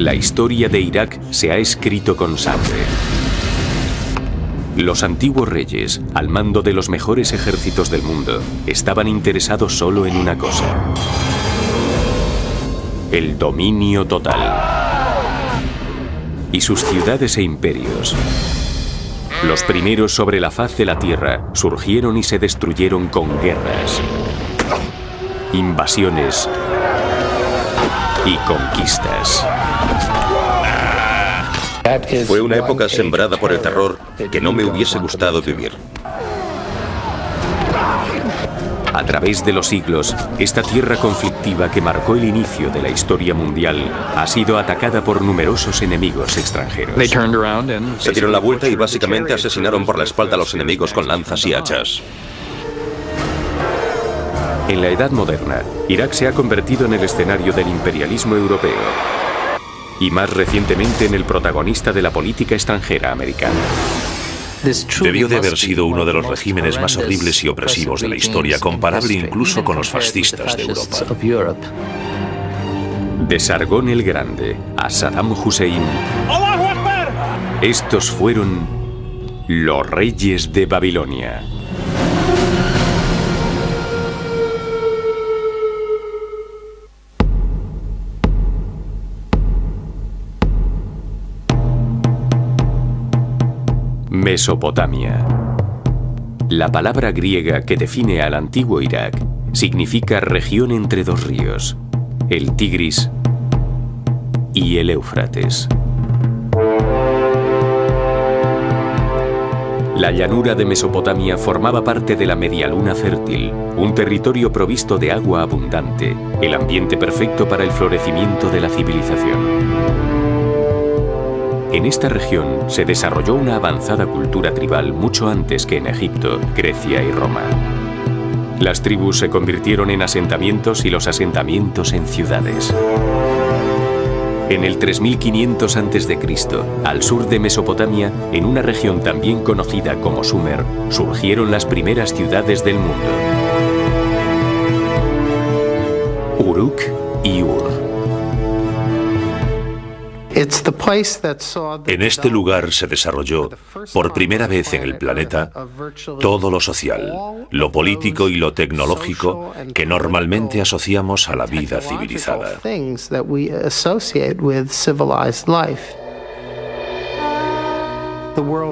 La historia de Irak se ha escrito con sangre. Los antiguos reyes, al mando de los mejores ejércitos del mundo, estaban interesados solo en una cosa: el dominio total. Y sus ciudades e imperios, los primeros sobre la faz de la tierra, surgieron y se destruyeron con guerras, invasiones y conquistas. Fue una época sembrada por el terror que no me hubiese gustado vivir. A través de los siglos, esta tierra conflictiva que marcó el inicio de la historia mundial ha sido atacada por numerosos enemigos extranjeros. Se dieron la vuelta y básicamente asesinaron por la espalda a los enemigos con lanzas y hachas. En la Edad Moderna, Irak se ha convertido en el escenario del imperialismo europeo y más recientemente en el protagonista de la política extranjera americana. Debió de haber sido uno de los regímenes más horribles y opresivos de la historia, comparable incluso con los fascistas de Europa. De Sargón el Grande a Saddam Hussein, estos fueron los reyes de Babilonia. Mesopotamia. La palabra griega que define al antiguo Irak significa región entre dos ríos, el Tigris y el Éufrates. La llanura de Mesopotamia formaba parte de la Medialuna Fértil, un territorio provisto de agua abundante, el ambiente perfecto para el florecimiento de la civilización. En esta región se desarrolló una avanzada cultura tribal mucho antes que en Egipto, Grecia y Roma. Las tribus se convirtieron en asentamientos y los asentamientos en ciudades. En el 3500 a.C., al sur de Mesopotamia, en una región también conocida como Sumer, surgieron las primeras ciudades del mundo: Uruk y Ur. En este lugar se desarrolló, por primera vez en el planeta, todo lo social, lo político y lo tecnológico que normalmente asociamos a la vida civilizada.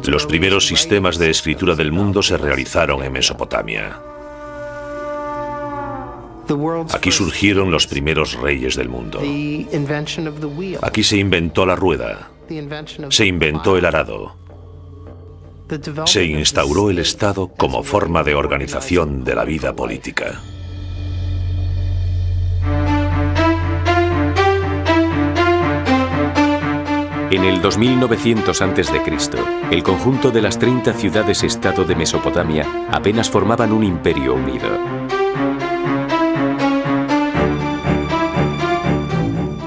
Los primeros sistemas de escritura del mundo se realizaron en Mesopotamia. Aquí surgieron los primeros reyes del mundo. Aquí se inventó la rueda, se inventó el arado, se instauró el Estado como forma de organización de la vida política. En el 2900 a.C., el conjunto de las 30 ciudades-estado de Mesopotamia apenas formaban un imperio unido.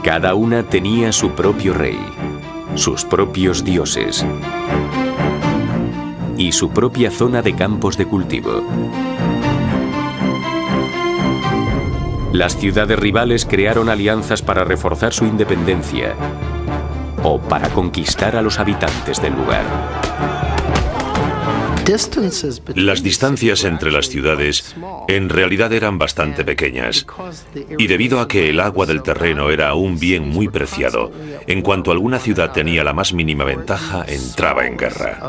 Cada una tenía su propio rey, sus propios dioses y su propia zona de campos de cultivo. Las ciudades rivales crearon alianzas para reforzar su independencia o para conquistar a los habitantes del lugar. Las distancias entre las ciudades en realidad eran bastante pequeñas, y debido a que el agua del terreno era un bien muy preciado, en cuanto alguna ciudad tenía la más mínima ventaja, entraba en guerra.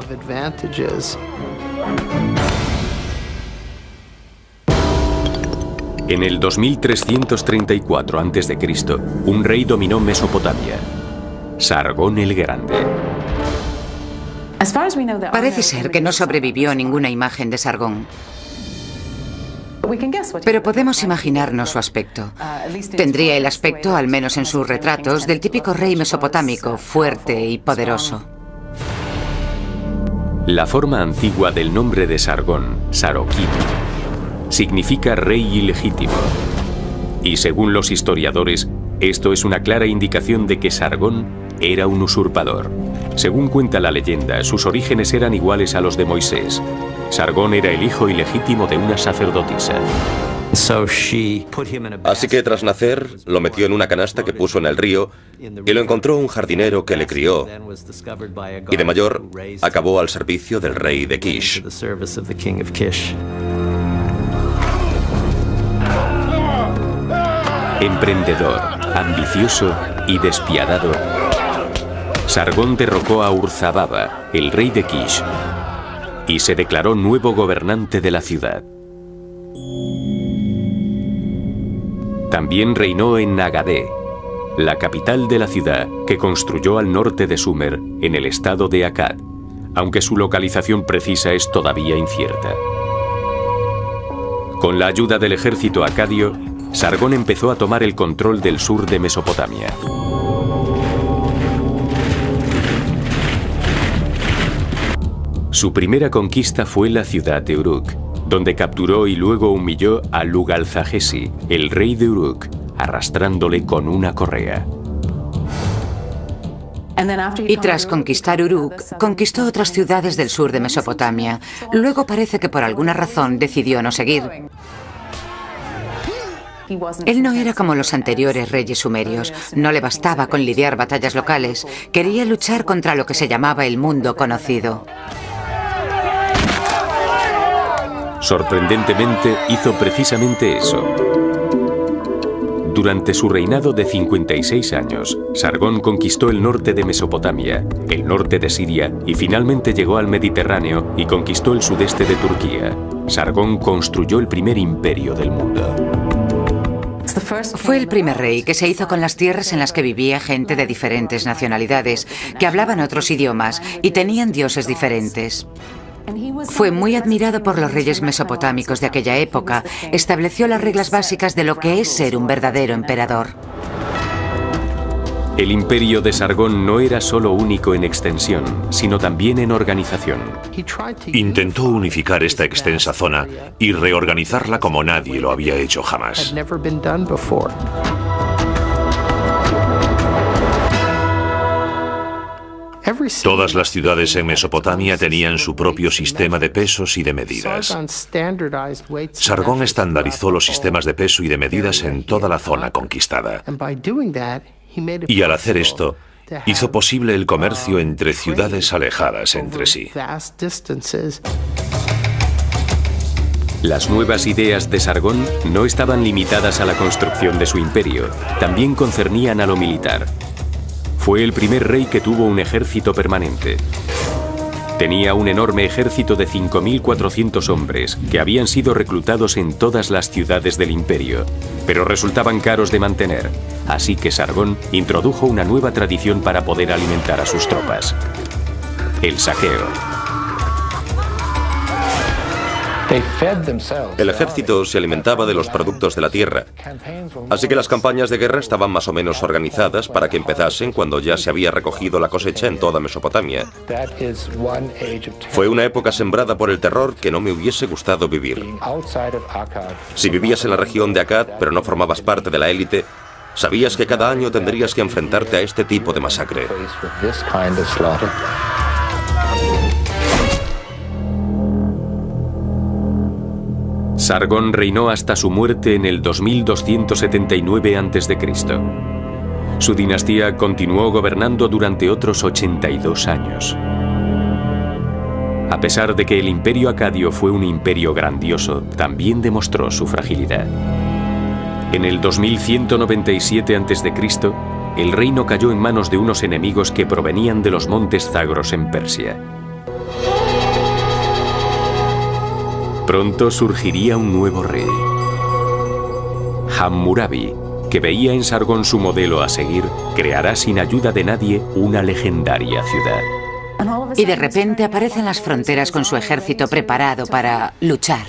En el 2334 a.C., un rey dominó Mesopotamia, Sargón el Grande. Parece ser que no sobrevivió ninguna imagen de Sargón. Pero podemos imaginarnos su aspecto. Tendría el aspecto, al menos en sus retratos, del típico rey mesopotámico, fuerte y poderoso. La forma antigua del nombre de Sargón, Sarokib, significa rey ilegítimo. Y según los historiadores, esto es una clara indicación de que Sargón era un usurpador. Según cuenta la leyenda, sus orígenes eran iguales a los de Moisés. Sargón era el hijo ilegítimo de una sacerdotisa. Así que tras nacer, lo metió en una canasta que puso en el río y lo encontró un jardinero que le crió. Y de mayor, acabó al servicio del rey de Kish. Emprendedor, ambicioso y despiadado, Sargón derrocó a Urzababa, el rey de Kish, y se declaró nuevo gobernante de la ciudad. También reinó en Nagadé, la capital de la ciudad que construyó al norte de Sumer, en el estado de Akkad, aunque su localización precisa es todavía incierta. Con la ayuda del ejército acadio, Sargón empezó a tomar el control del sur de Mesopotamia. Su primera conquista fue la ciudad de Uruk, donde capturó y luego humilló a Lugalzagesi, el rey de Uruk, arrastrándole con una correa. Y tras conquistar Uruk, conquistó otras ciudades del sur de Mesopotamia. Luego parece que por alguna razón decidió no seguir. Él no era como los anteriores reyes sumerios. No le bastaba con lidiar batallas locales. Quería luchar contra lo que se llamaba el mundo conocido. Sorprendentemente, hizo precisamente eso. Durante su reinado de 56 años, Sargón conquistó el norte de Mesopotamia, el norte de Siria y finalmente llegó al Mediterráneo y conquistó el sudeste de Turquía. Sargón construyó el primer imperio del mundo. Fue el primer rey que se hizo con las tierras en las que vivía gente de diferentes nacionalidades, que hablaban otros idiomas y tenían dioses diferentes. Fue muy admirado por los reyes mesopotámicos de aquella época. Estableció las reglas básicas de lo que es ser un verdadero emperador. El imperio de Sargón no era solo único en extensión, sino también en organización. Intentó unificar esta extensa zona y reorganizarla como nadie lo había hecho jamás. Todas las ciudades en Mesopotamia tenían su propio sistema de pesos y de medidas. Sargón estandarizó los sistemas de peso y de medidas en toda la zona conquistada. Y al hacer esto, hizo posible el comercio entre ciudades alejadas entre sí. Las nuevas ideas de Sargón no estaban limitadas a la construcción de su imperio, también concernían a lo militar. Fue el primer rey que tuvo un ejército permanente. Tenía un enorme ejército de 5.400 hombres que habían sido reclutados en todas las ciudades del imperio, pero resultaban caros de mantener, así que Sargón introdujo una nueva tradición para poder alimentar a sus tropas: el saqueo. El ejército se alimentaba de los productos de la tierra, así que las campañas de guerra estaban más o menos organizadas para que empezasen cuando ya se había recogido la cosecha en toda Mesopotamia. Fue una época sembrada por el terror que no me hubiese gustado vivir. Si vivías en la región de Akkad, pero no formabas parte de la élite, sabías que cada año tendrías que enfrentarte a este tipo de masacre. Sargón reinó hasta su muerte en el 2279 a.C. Su dinastía continuó gobernando durante otros 82 años. A pesar de que el imperio acadio fue un imperio grandioso, también demostró su fragilidad. En el 2197 a.C., el reino cayó en manos de unos enemigos que provenían de los montes Zagros en Persia. Pronto surgiría un nuevo rey, Hammurabi, que veía en Sargón su modelo a seguir, creará sin ayuda de nadie una legendaria ciudad. Y de repente aparece en las fronteras con su ejército preparado para luchar.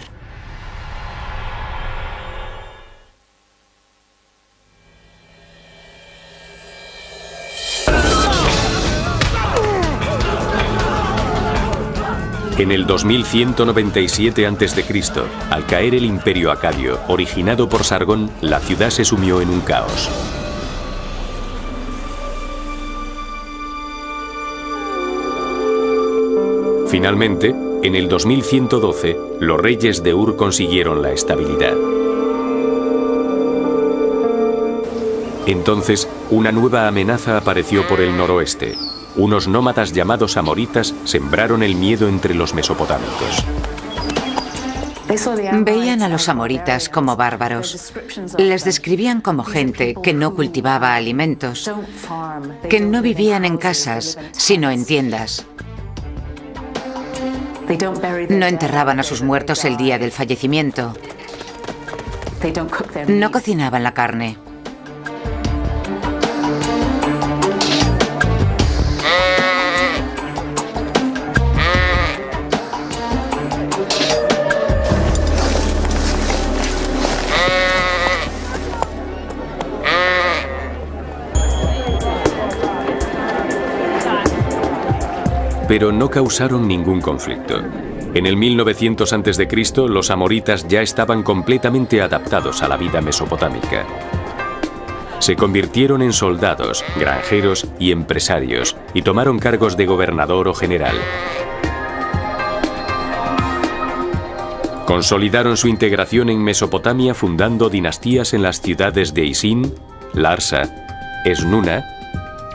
En el 2197 a.C., al caer el imperio acadio, originado por Sargón, la ciudad se sumió en un caos. Finalmente, en el 2112, los reyes de Ur consiguieron la estabilidad. Entonces, una nueva amenaza apareció por el noroeste. Unos nómadas llamados amoritas sembraron el miedo entre los mesopotámicos. Veían a los amoritas como bárbaros. Les describían como gente que no cultivaba alimentos, que no vivían en casas, sino en tiendas. No enterraban a sus muertos el día del fallecimiento. No cocinaban la carne. Pero no causaron ningún conflicto. En el 1900 a.C., los amoritas ya estaban completamente adaptados a la vida mesopotámica. Se convirtieron en soldados, granjeros y empresarios, y tomaron cargos de gobernador o general. Consolidaron su integración en Mesopotamia fundando dinastías en las ciudades de Isin, Larsa, Esnuna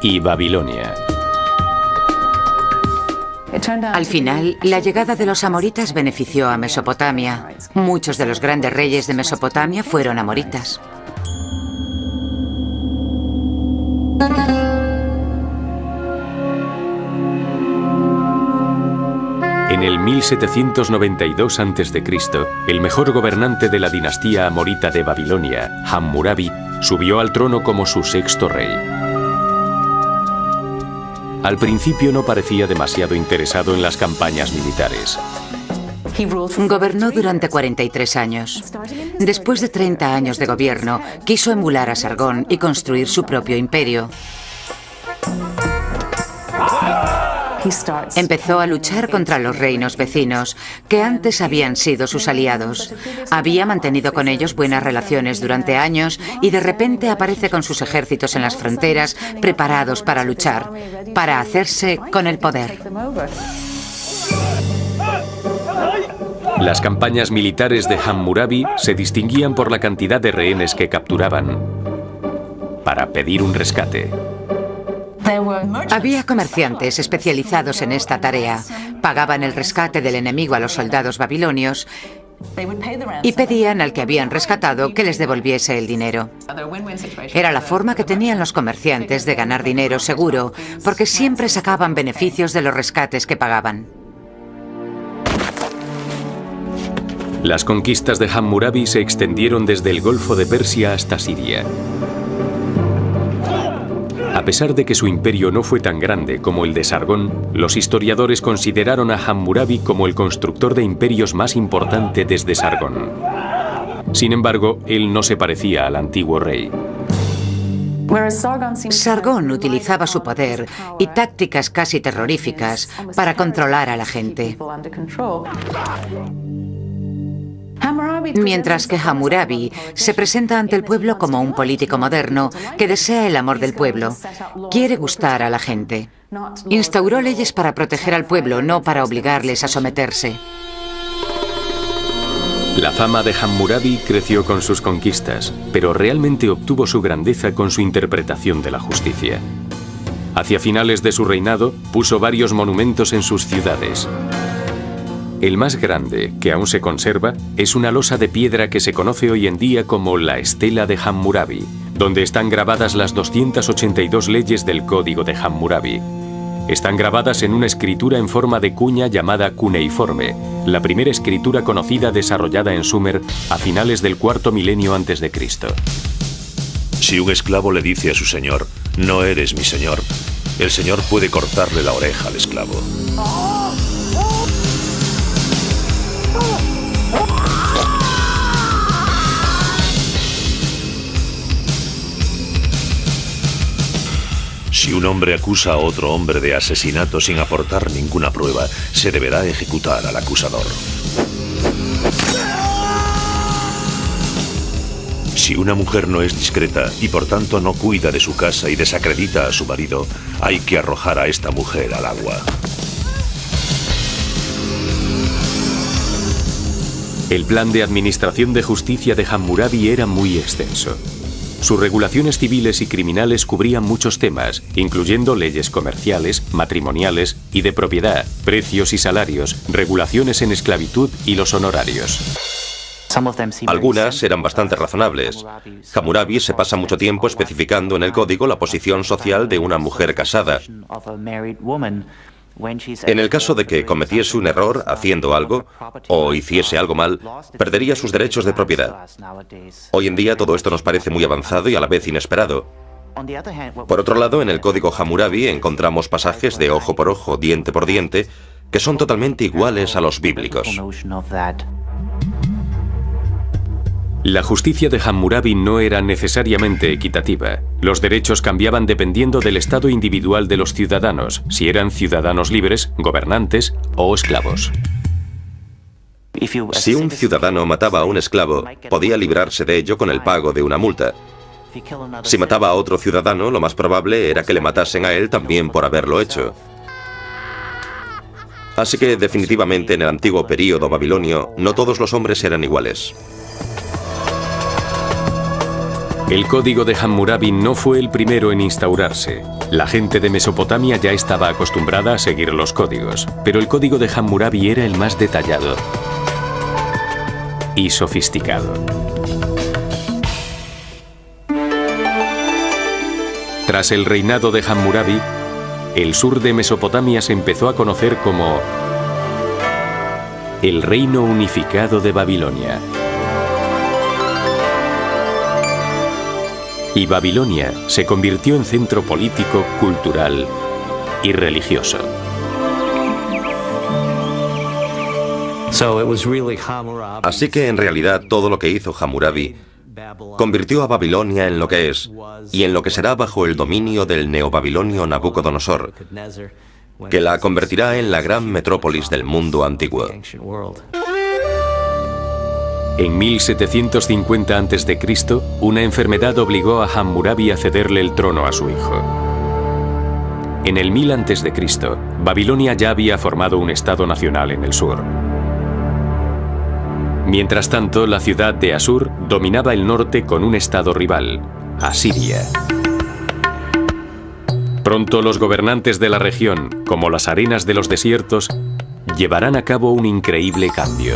y Babilonia. Al final, la llegada de los amoritas benefició a Mesopotamia. Muchos de los grandes reyes de Mesopotamia fueron amoritas. En el 1792 a.C., el mejor gobernante de la dinastía amorita de Babilonia, Hammurabi, subió al trono como su sexto rey. Al principio no parecía demasiado interesado en las campañas militares. Gobernó durante 43 años. Después de 30 años de gobierno, quiso emular a Sargón y construir su propio imperio. Empezó a luchar contra los reinos vecinos, que antes habían sido sus aliados. Había mantenido con ellos buenas relaciones durante años y de repente aparece con sus ejércitos en las fronteras, preparados para luchar, para hacerse con el poder. Las campañas militares de Hammurabi se distinguían por la cantidad de rehenes que capturaban para pedir un rescate. Había comerciantes especializados en esta tarea. Pagaban el rescate del enemigo a los soldados babilonios y pedían al que habían rescatado que les devolviese el dinero. Era la forma que tenían los comerciantes de ganar dinero seguro, porque siempre sacaban beneficios de los rescates que pagaban. Las conquistas de Hammurabi se extendieron desde el Golfo de Persia hasta Siria. A pesar de que su imperio no fue tan grande como el de Sargón, los historiadores consideraron a Hammurabi como el constructor de imperios más importante desde Sargón. Sin embargo, él no se parecía al antiguo rey. Sargón utilizaba su poder y tácticas casi terroríficas para controlar a la gente. Mientras que Hammurabi se presenta ante el pueblo como un político moderno que desea el amor del pueblo. Quiere gustar a la gente. Instauró leyes para proteger al pueblo, no para obligarles a someterse. La fama de Hammurabi creció con sus conquistas, pero realmente obtuvo su grandeza con su interpretación de la justicia. Hacia finales de su reinado, puso varios monumentos en sus ciudades. El más grande, que aún se conserva, es una losa de piedra que se conoce hoy en día como la Estela de Hammurabi, donde están grabadas las 282 leyes del Código de Hammurabi. Están grabadas en una escritura en forma de cuña llamada cuneiforme, la primera escritura conocida desarrollada en Sumer a finales del cuarto milenio antes de Cristo. Si un esclavo le dice a su señor, no eres mi señor, el señor puede cortarle la oreja al esclavo. Si un hombre acusa a otro hombre de asesinato sin aportar ninguna prueba, se deberá ejecutar al acusador. Si una mujer no es discreta y por tanto no cuida de su casa y desacredita a su marido, hay que arrojar a esta mujer al agua. El plan de administración de justicia de Hammurabi era muy extenso. Sus regulaciones civiles y criminales cubrían muchos temas, incluyendo leyes comerciales, matrimoniales y de propiedad, precios y salarios, regulaciones en esclavitud y los honorarios. Algunas eran bastante razonables. Hammurabi se pasa mucho tiempo especificando en el código la posición social de una mujer casada. En el caso de que cometiese un error haciendo algo, o hiciese algo mal, perdería sus derechos de propiedad. Hoy en día todo esto nos parece muy avanzado y a la vez inesperado. Por otro lado, en el código Hammurabi encontramos pasajes de ojo por ojo, diente por diente, que son totalmente iguales a los bíblicos. La justicia de Hammurabi no era necesariamente equitativa. Los derechos cambiaban dependiendo del estado individual de los ciudadanos, si eran ciudadanos libres, gobernantes o esclavos. Si un ciudadano mataba a un esclavo, podía librarse de ello con el pago de una multa. Si mataba a otro ciudadano, lo más probable era que le matasen a él también por haberlo hecho. Así que definitivamente en el antiguo período babilonio, no todos los hombres eran iguales. El código de Hammurabi no fue el primero en instaurarse. La gente de Mesopotamia ya estaba acostumbrada a seguir los códigos, pero el código de Hammurabi era el más detallado y sofisticado. Tras el reinado de Hammurabi, el sur de Mesopotamia se empezó a conocer como el Reino Unificado de Babilonia. Y Babilonia se convirtió en centro político, cultural y religioso. Así que en realidad todo lo que hizo Hammurabi convirtió a Babilonia en lo que es y en lo que será bajo el dominio del neobabilonio Nabucodonosor, que la convertirá en la gran metrópolis del mundo antiguo. En 1750 a.C., una enfermedad obligó a Hammurabi a cederle el trono a su hijo. En el 1000 a.C., Babilonia ya había formado un estado nacional en el sur. Mientras tanto, la ciudad de Asur dominaba el norte con un estado rival, Asiria. Pronto los gobernantes de la región, como las arenas de los desiertos, llevarán a cabo un increíble cambio.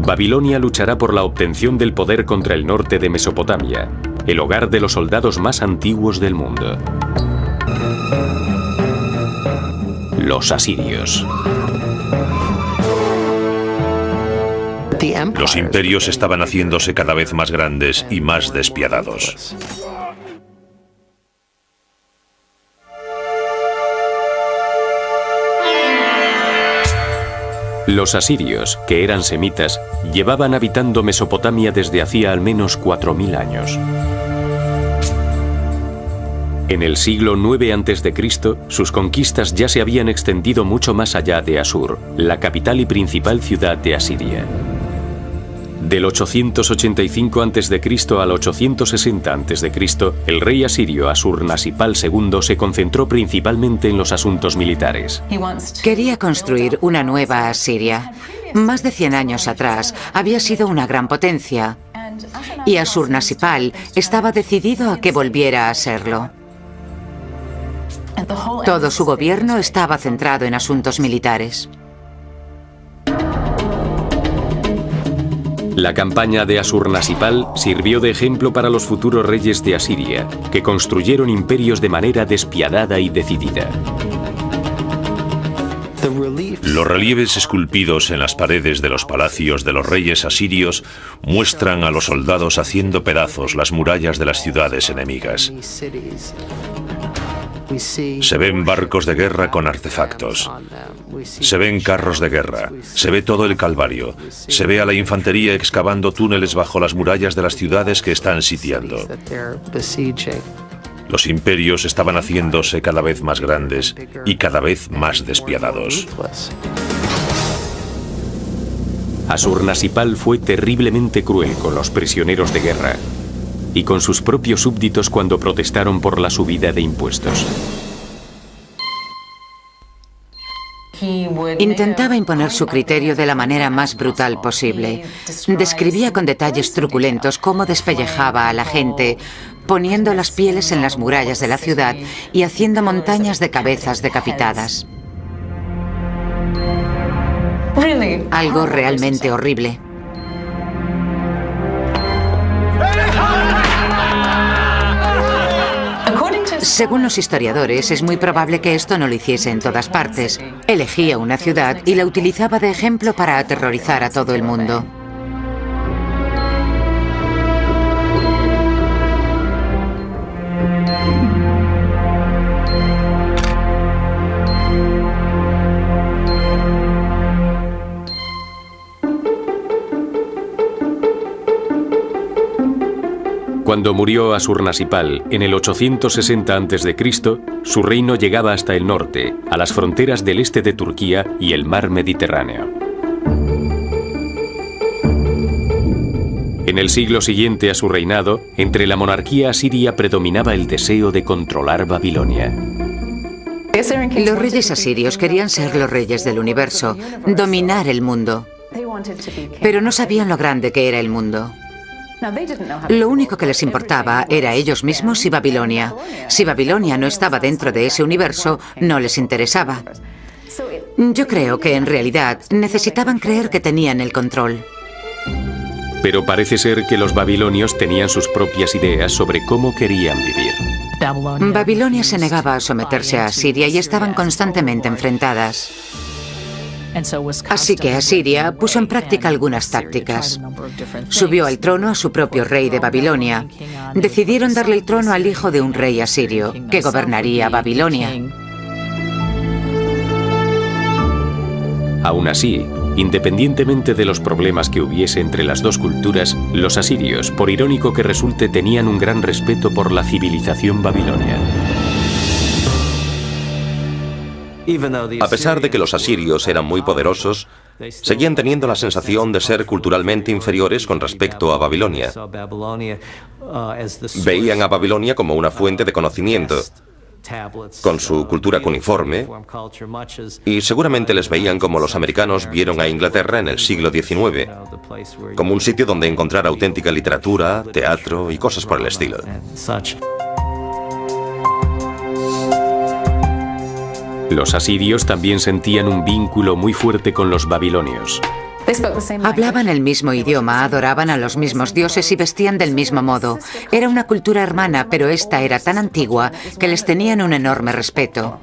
Babilonia luchará por la obtención del poder contra el norte de Mesopotamia, el hogar de los soldados más antiguos del mundo. Los asirios. Los imperios estaban haciéndose cada vez más grandes y más despiadados. Los asirios, que eran semitas, llevaban habitando Mesopotamia desde hacía al menos 4000 años. En el siglo IX a.C., sus conquistas ya se habían extendido mucho más allá de Asur, la capital y principal ciudad de Asiria. Del 885 a.C. al 860 a.C., el rey asirio Asurnasipal II se concentró principalmente en los asuntos militares. Quería construir una nueva Asiria. Más de 100 años atrás había sido una gran potencia y Asurnasipal estaba decidido a que volviera a serlo. Todo su gobierno estaba centrado en asuntos militares. La campaña de Asurnasipal sirvió de ejemplo para los futuros reyes de Asiria, que construyeron imperios de manera despiadada y decidida. Los relieves esculpidos en las paredes de los palacios de los reyes asirios muestran a los soldados haciendo pedazos las murallas de las ciudades enemigas. Se ven barcos de guerra con artefactos. Se ven carros de guerra. Se ve todo el calvario. Se ve a la infantería excavando túneles bajo las murallas de las ciudades que están sitiando. Los imperios estaban haciéndose cada vez más grandes y cada vez más despiadados. Asurnasipal fue terriblemente cruel con los prisioneros de guerra y con sus propios súbditos cuando protestaron por la subida de impuestos. Intentaba imponer su criterio de la manera más brutal posible. Describía con detalles truculentos cómo despellejaba a la gente, poniendo las pieles en las murallas de la ciudad y haciendo montañas de cabezas decapitadas. Algo realmente horrible. Según los historiadores, es muy probable que esto no lo hiciese en todas partes. Elegía una ciudad y la utilizaba de ejemplo para aterrorizar a todo el mundo. Cuando murió Ashurnasirpal en el 860 a.C., su reino llegaba hasta el norte, a las fronteras del este de Turquía y el mar Mediterráneo. En el siglo siguiente a su reinado, entre la monarquía asiria predominaba el deseo de controlar Babilonia. Los reyes asirios querían ser los reyes del universo, dominar el mundo. Pero no sabían lo grande que era el mundo. Lo único que les importaba era ellos mismos y Babilonia. Si Babilonia no estaba dentro de ese universo, no les interesaba. Yo creo que en realidad necesitaban creer que tenían el control. Pero parece ser que los babilonios tenían sus propias ideas sobre cómo querían vivir. Babilonia se negaba a someterse a Asiria y estaban constantemente enfrentadas. Así que Asiria puso en práctica algunas tácticas. Subió al trono a su propio rey de Babilonia. Decidieron darle el trono al hijo de un rey asirio, que gobernaría Babilonia. Aún así, independientemente de los problemas que hubiese entre las dos culturas, los asirios, por irónico que resulte, tenían un gran respeto por la civilización babilonia. A pesar de que los asirios eran muy poderosos, seguían teniendo la sensación de ser culturalmente inferiores con respecto a Babilonia. Veían a Babilonia como una fuente de conocimiento, con su cultura cuneiforme, y seguramente les veían como los americanos vieron a Inglaterra en el siglo XIX, como un sitio donde encontrar auténtica literatura, teatro y cosas por el estilo. Los asirios también sentían un vínculo muy fuerte con los babilonios. Hablaban el mismo idioma, adoraban a los mismos dioses y vestían del mismo modo. Era una cultura hermana, pero esta era tan antigua que les tenían un enorme respeto.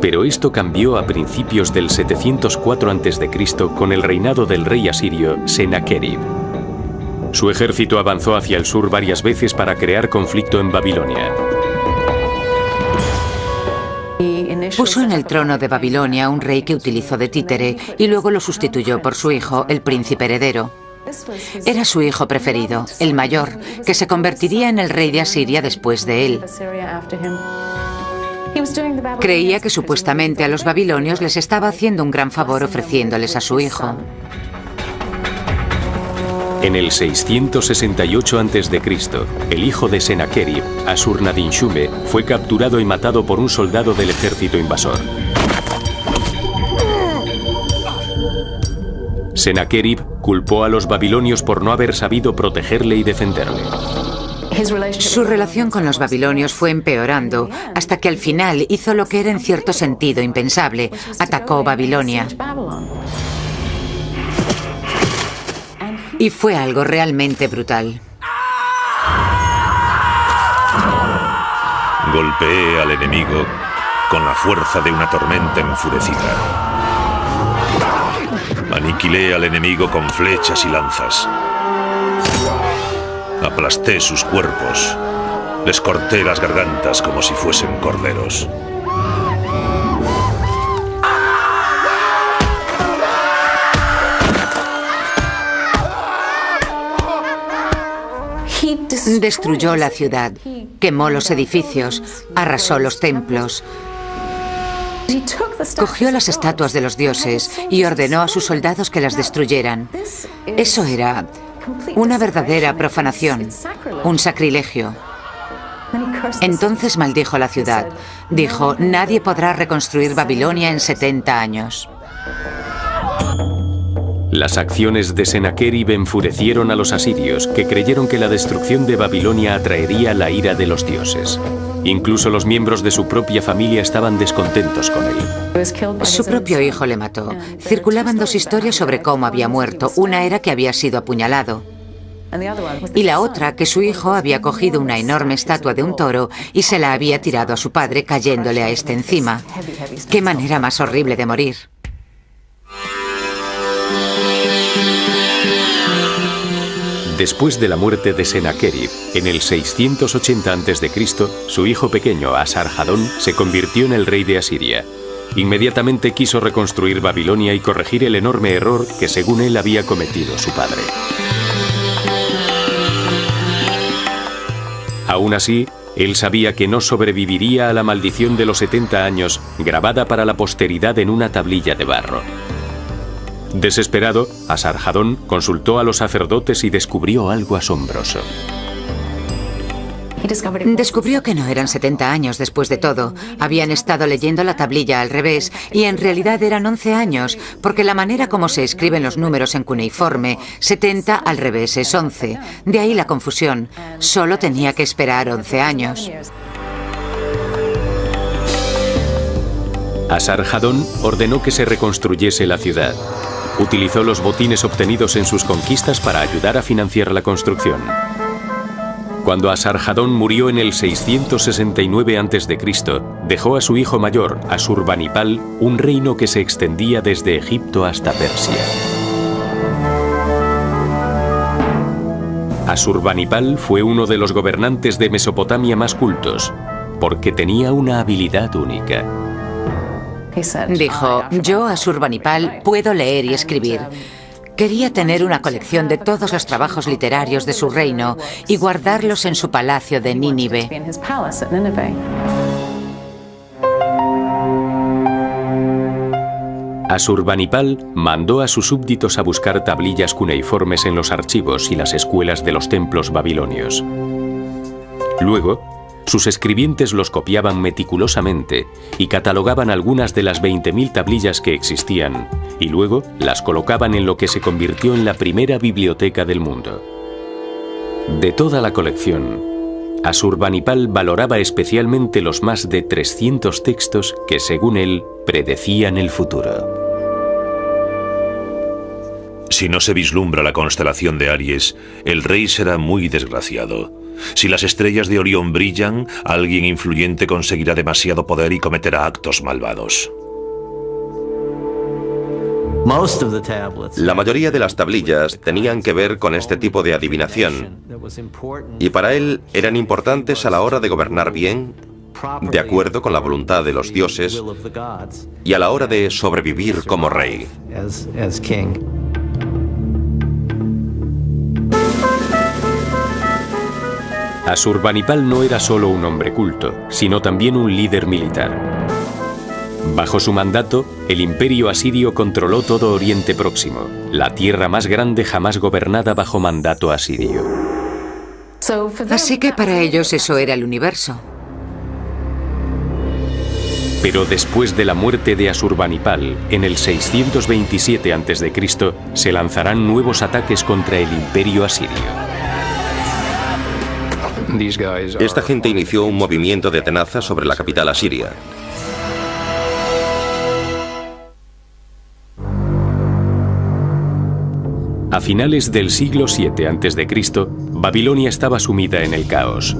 Pero esto cambió a principios del 704 a.C. con el reinado del rey asirio Sennacherib. Su ejército avanzó hacia el sur varias veces para crear conflicto en Babilonia. Puso en el trono de Babilonia a un rey que utilizó de títere y luego lo sustituyó por su hijo, el príncipe heredero. Era su hijo preferido, el mayor, que se convertiría en el rey de Asiria después de él. Creía que supuestamente a los babilonios les estaba haciendo un gran favor ofreciéndoles a su hijo. En el 668 a.C., el hijo de Sennacherib, Ashurnadinshumbe, fue capturado y matado por un soldado del ejército invasor. Sennacherib culpó a los babilonios por no haber sabido protegerle y defenderle. Su relación con los babilonios fue empeorando hasta que al final hizo lo que era en cierto sentido impensable: atacó Babilonia. Y fue algo realmente brutal. Golpeé al enemigo con la fuerza de una tormenta enfurecida. Aniquilé al enemigo con flechas y lanzas. Aplasté sus cuerpos. Les corté las gargantas como si fuesen corderos. Destruyó la ciudad, quemó los edificios, arrasó los templos, cogió las estatuas de los dioses y ordenó a sus soldados que las destruyeran. Eso era una verdadera profanación, un sacrilegio. Entonces maldijo la ciudad. Dijo, nadie podrá reconstruir Babilonia en 70 años. Las acciones de Sennacherib enfurecieron a los asirios, que creyeron que la destrucción de Babilonia atraería la ira de los dioses. Incluso los miembros de su propia familia estaban descontentos con él. Su propio hijo le mató. Circulaban dos historias sobre cómo había muerto. Una era que había sido apuñalado. Y la otra, que su hijo había cogido una enorme estatua de un toro y se la había tirado a su padre, cayéndole a este encima. ¡Qué manera más horrible de morir! Después de la muerte de Sennacherib, en el 680 a.C., su hijo pequeño, Asarjadón, se convirtió en el rey de Asiria. Inmediatamente quiso reconstruir Babilonia y corregir el enorme error que, según él, había cometido su padre. Aún así, él sabía que no sobreviviría a la maldición de los 70 años, grabada para la posteridad en una tablilla de barro. Desesperado, Asarjadón consultó a los sacerdotes y descubrió algo asombroso. Descubrió que no eran 70 años después de todo. Habían estado leyendo la tablilla al revés y en realidad eran 11 años, porque la manera como se escriben los números en cuneiforme, 70 al revés es 11. De ahí la confusión. Solo tenía que esperar 11 años. Asarjadón ordenó que se reconstruyese la ciudad. Utilizó los botines obtenidos en sus conquistas para ayudar a financiar la construcción. Cuando Asarjadón murió en el 669 a.C., dejó a su hijo mayor, Asurbanipal, un reino que se extendía desde Egipto hasta Persia. Asurbanipal fue uno de los gobernantes de Mesopotamia más cultos, porque tenía una habilidad única. Dijo, yo, Asurbanipal, puedo leer y escribir. Quería tener una colección de todos los trabajos literarios de su reino y guardarlos en su palacio de Nínive. Asurbanipal mandó a sus súbditos a buscar tablillas cuneiformes en los archivos y las escuelas de los templos babilonios. Luego, sus escribientes los copiaban meticulosamente y catalogaban algunas de las 20.000 tablillas que existían, y luego las colocaban en lo que se convirtió en la primera biblioteca del mundo. De toda la colección, Asurbanipal valoraba especialmente los más de 300 textos que, según él, predecían el futuro. Si no se vislumbra la constelación de Aries, el rey será muy desgraciado. Si las estrellas de Orión brillan, alguien influyente conseguirá demasiado poder y cometerá actos malvados. La mayoría de las tablillas tenían que ver con este tipo de adivinación, y para él eran importantes a la hora de gobernar bien, de acuerdo con la voluntad de los dioses, y a la hora de sobrevivir como rey. Asurbanipal no era solo un hombre culto, sino también un líder militar. Bajo su mandato, el imperio asirio controló todo Oriente Próximo, la tierra más grande jamás gobernada bajo mandato asirio. Así que para ellos eso era el universo. Pero después de la muerte de Asurbanipal, en el 627 a.C., se lanzarán nuevos ataques contra el imperio asirio. Esta gente inició un movimiento de tenaza sobre la capital asiria. A finales del siglo VII a.C., Babilonia estaba sumida en el caos.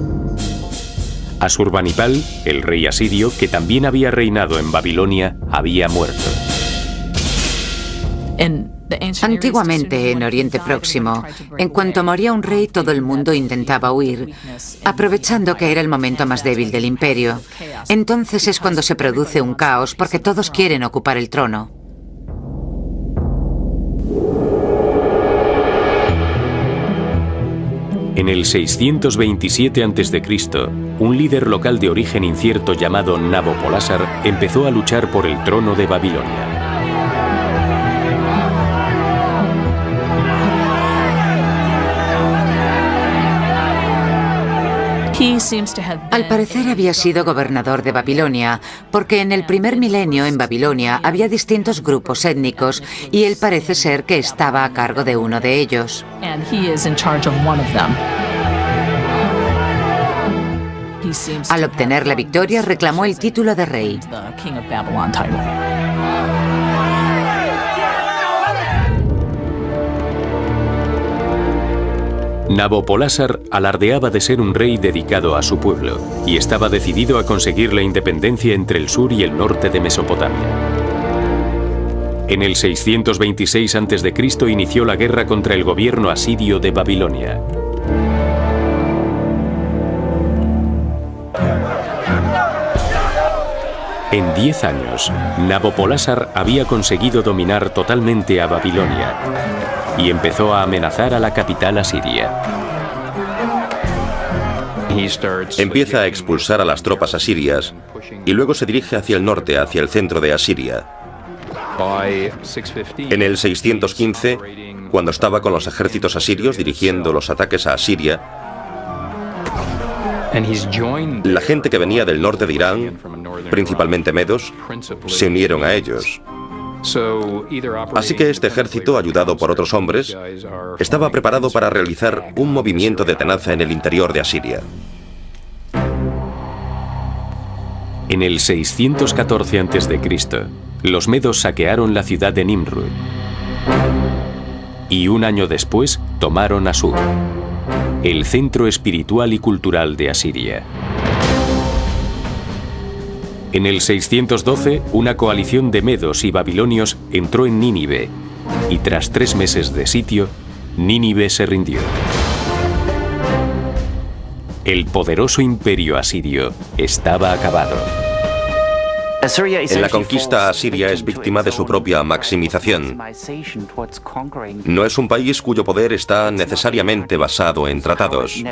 Asurbanipal, el rey asirio, que también había reinado en Babilonia, había muerto. Antiguamente, en Oriente Próximo, en cuanto moría un rey, todo el mundo intentaba huir, aprovechando que era el momento más débil del imperio. Entonces es cuando se produce un caos, porque todos quieren ocupar el trono. En el 627 a.C., un líder local de origen incierto llamado Nabopolassar empezó a luchar por el trono de Babilonia. Al parecer había sido gobernador de Babilonia, porque en el primer milenio en Babilonia había distintos grupos étnicos y él parece ser que estaba a cargo de uno de ellos. Al obtener la victoria, reclamó el título de rey. Nabopolásar alardeaba de ser un rey dedicado a su pueblo y estaba decidido a conseguir la independencia entre el sur y el norte de Mesopotamia. En el 626 a.C. inició la guerra contra el gobierno asirio de Babilonia. En 10 años, Nabopolásar había conseguido dominar totalmente a Babilonia y empezó a amenazar a la capital asiria. Empieza a expulsar a las tropas asirias y luego se dirige hacia el norte, hacia el centro de Asiria. En el 615, cuando estaba con los ejércitos asirios dirigiendo los ataques a Asiria, la gente que venía del norte de Irán, principalmente medos, se unieron a ellos. Así que este ejército, ayudado por otros hombres, estaba preparado para realizar un movimiento de tenaza en el interior de Asiria. En el 614 a.C., los medos saquearon la ciudad de Nimrud y un año después tomaron Asur, el centro espiritual y cultural de Asiria. En el 612, una coalición de medos y babilonios entró en Nínive y tras 3 meses de sitio, Nínive se rindió. El poderoso imperio asirio estaba acabado. En la conquista, Asiria es víctima de su propia maximización. No es un país cuyo poder está necesariamente basado en tratados.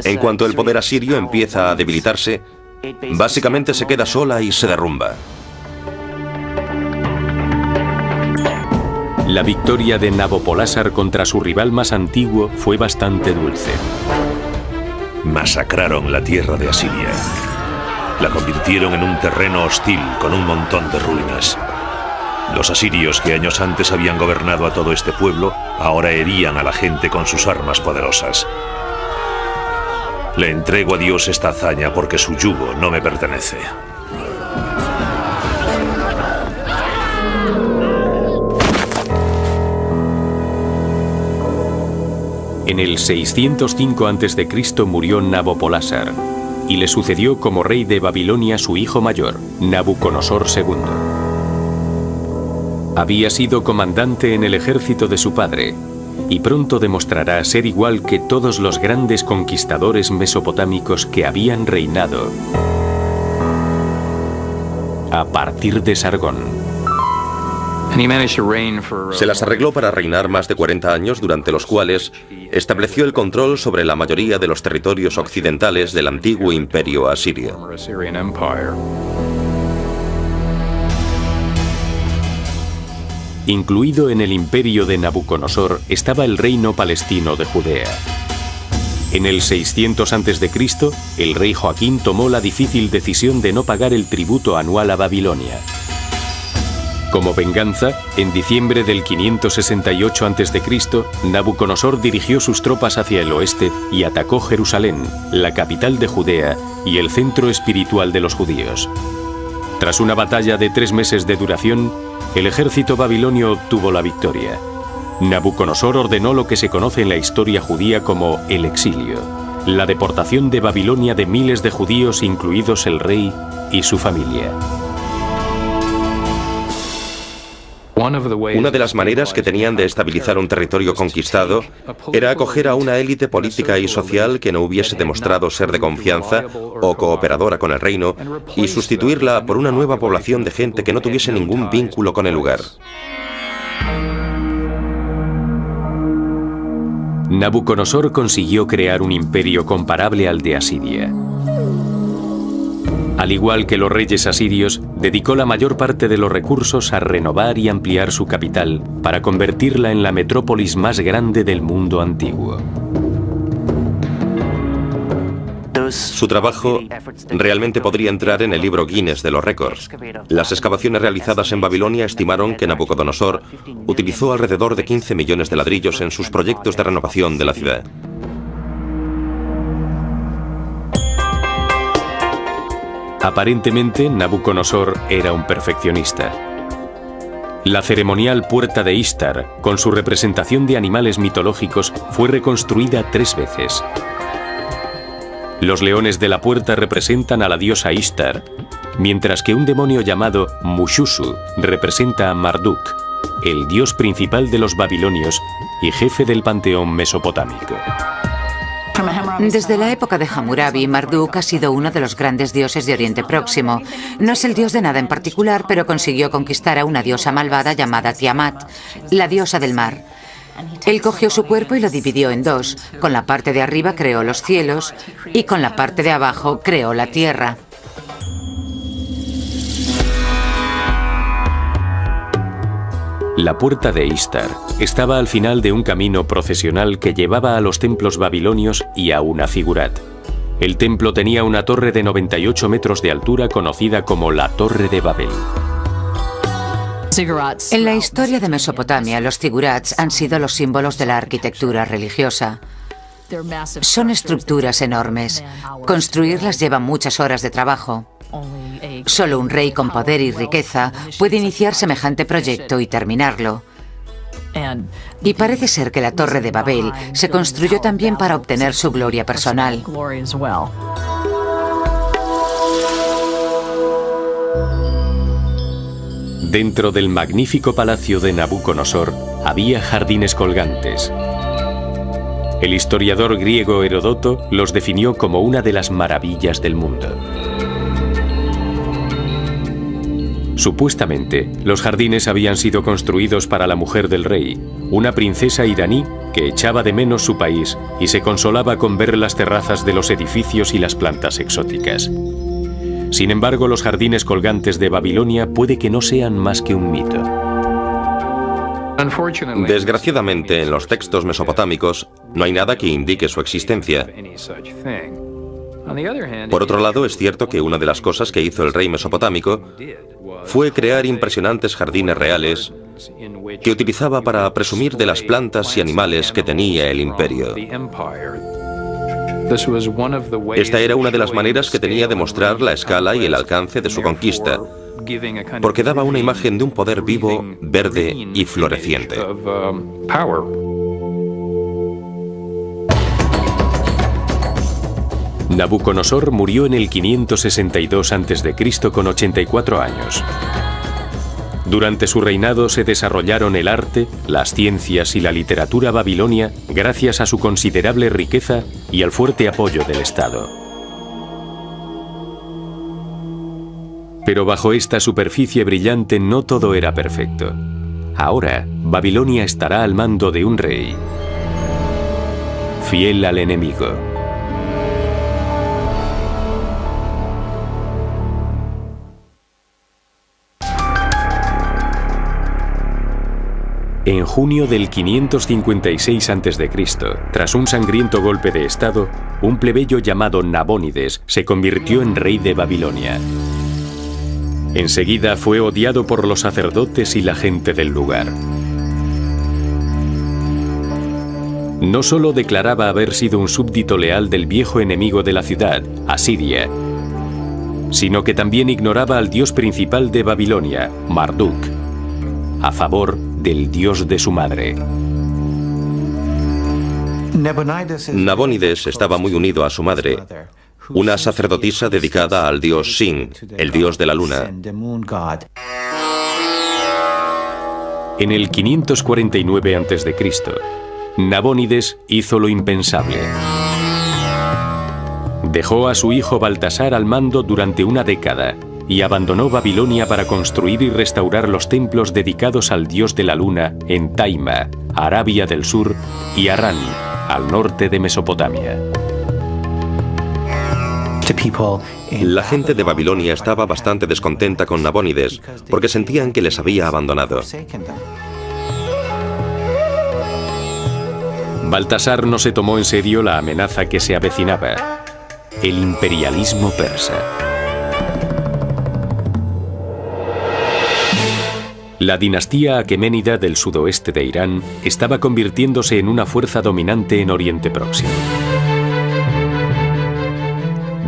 En cuanto el poder asirio empieza a debilitarse, básicamente se queda sola y se derrumba. La victoria de Nabopolásar contra su rival más antiguo fue bastante dulce. Masacraron la tierra de Asiria. La convirtieron en un terreno hostil con un montón de ruinas. Los asirios que años antes habían gobernado a todo este pueblo, ahora herían a la gente con sus armas poderosas. Le entrego a Dios esta hazaña porque su yugo no me pertenece. En el 605 a.C. murió Nabopolásar y le sucedió como rey de Babilonia su hijo mayor, Nabucodonosor II. Había sido comandante en el ejército de su padre y pronto demostrará ser igual que todos los grandes conquistadores mesopotámicos que habían reinado a partir de Sargón. Se las arregló para reinar más de 40 años, durante los cuales estableció el control sobre la mayoría de los territorios occidentales del antiguo imperio asirio. Incluido en el imperio de Nabucodonosor estaba el reino palestino de Judea. En el 600 a.C., el rey Joaquín tomó la difícil decisión de no pagar el tributo anual a Babilonia. Como venganza, en diciembre del 568 a.C., Nabucodonosor dirigió sus tropas hacia el oeste y atacó Jerusalén, la capital de Judea y el centro espiritual de los judíos. Tras una batalla de 3 meses de duración, el ejército babilonio obtuvo la victoria. Nabucodonosor ordenó lo que se conoce en la historia judía como el exilio, la deportación de Babilonia de miles de judíos, incluidos el rey y su familia. Una de las maneras que tenían de estabilizar un territorio conquistado era acoger a una élite política y social que no hubiese demostrado ser de confianza o cooperadora con el reino y sustituirla por una nueva población de gente que no tuviese ningún vínculo con el lugar. Nabucodonosor consiguió crear un imperio comparable al de Asiria. Al igual que los reyes asirios, dedicó la mayor parte de los recursos a renovar y ampliar su capital para convertirla en la metrópolis más grande del mundo antiguo. Su trabajo realmente podría entrar en el libro Guinness de los récords. Las excavaciones realizadas en Babilonia estimaron que Nabucodonosor utilizó alrededor de 15 millones de ladrillos en sus proyectos de renovación de la ciudad. Aparentemente, Nabucodonosor era un perfeccionista. La ceremonial Puerta de Ishtar, con su representación de animales mitológicos, fue reconstruida 3 veces. Los leones de la puerta representan a la diosa Ishtar, mientras que un demonio llamado Mushushu representa a Marduk, el dios principal de los babilonios y jefe del panteón mesopotámico. Desde la época de Hammurabi, Marduk ha sido uno de los grandes dioses de Oriente Próximo. No es el dios de nada en particular, pero consiguió conquistar a una diosa malvada llamada Tiamat, la diosa del mar. Él cogió su cuerpo y lo dividió en 2. Con la parte de arriba creó los cielos y con la parte de abajo creó la tierra. La Puerta de Ishtar estaba al final de un camino procesional que llevaba a los templos babilonios y a una zigurat. El templo tenía una torre de 98 metros de altura conocida como la Torre de Babel. En la historia de Mesopotamia, los zigurats han sido los símbolos de la arquitectura religiosa. Son estructuras enormes. Construirlas lleva muchas horas de trabajo. Solo un rey con poder y riqueza puede iniciar semejante proyecto y terminarlo. Y parece ser que la Torre de Babel se construyó también para obtener su gloria personal. Dentro del magnífico palacio de Nabucodonosor había jardines colgantes. El historiador griego Heródoto los definió como una de las maravillas del mundo. Supuestamente, los jardines habían sido construidos para la mujer del rey, una princesa iraní que echaba de menos su país y se consolaba con ver las terrazas de los edificios y las plantas exóticas. Sin embargo, los jardines colgantes de Babilonia puede que no sean más que un mito. Desgraciadamente, en los textos mesopotámicos no hay nada que indique su existencia. Por otro lado, es cierto que una de las cosas que hizo el rey mesopotámico fue crear impresionantes jardines reales que utilizaba para presumir de las plantas y animales que tenía el imperio. Esta era una de las maneras que tenía de mostrar la escala y el alcance de su conquista, porque daba una imagen de un poder vivo, verde y floreciente. Nabucodonosor murió en el 562 a.C. con 84 años. Durante su reinado se desarrollaron el arte, las ciencias y la literatura babilonia gracias a su considerable riqueza y al fuerte apoyo del Estado. Pero bajo esta superficie brillante no todo era perfecto. Ahora, Babilonia estará al mando de un rey fiel al enemigo. En junio del 556 a.C., tras un sangriento golpe de estado, un plebeyo llamado Nabónides se convirtió en rey de Babilonia. Enseguida fue odiado por los sacerdotes y la gente del lugar. No solo declaraba haber sido un súbdito leal del viejo enemigo de la ciudad, Asiria, sino que también ignoraba al dios principal de Babilonia, Marduk, a favor del dios de su madre. Nabónides estaba muy unido a su madre, una sacerdotisa dedicada al dios Sin, el dios de la luna. En el 549 a.C., Nabónides hizo lo impensable. Dejó a su hijo Baltasar al mando durante una década y abandonó Babilonia para construir y restaurar los templos dedicados al dios de la luna en Taima, Arabia del Sur, y Harán, al norte de Mesopotamia. La gente de Babilonia estaba bastante descontenta con Nabónides porque sentían que les había abandonado. Baltasar no se tomó en serio la amenaza que se avecinaba. el imperialismo persa. La dinastía aqueménida del sudoeste de Irán estaba convirtiéndose en una fuerza dominante en Oriente Próximo.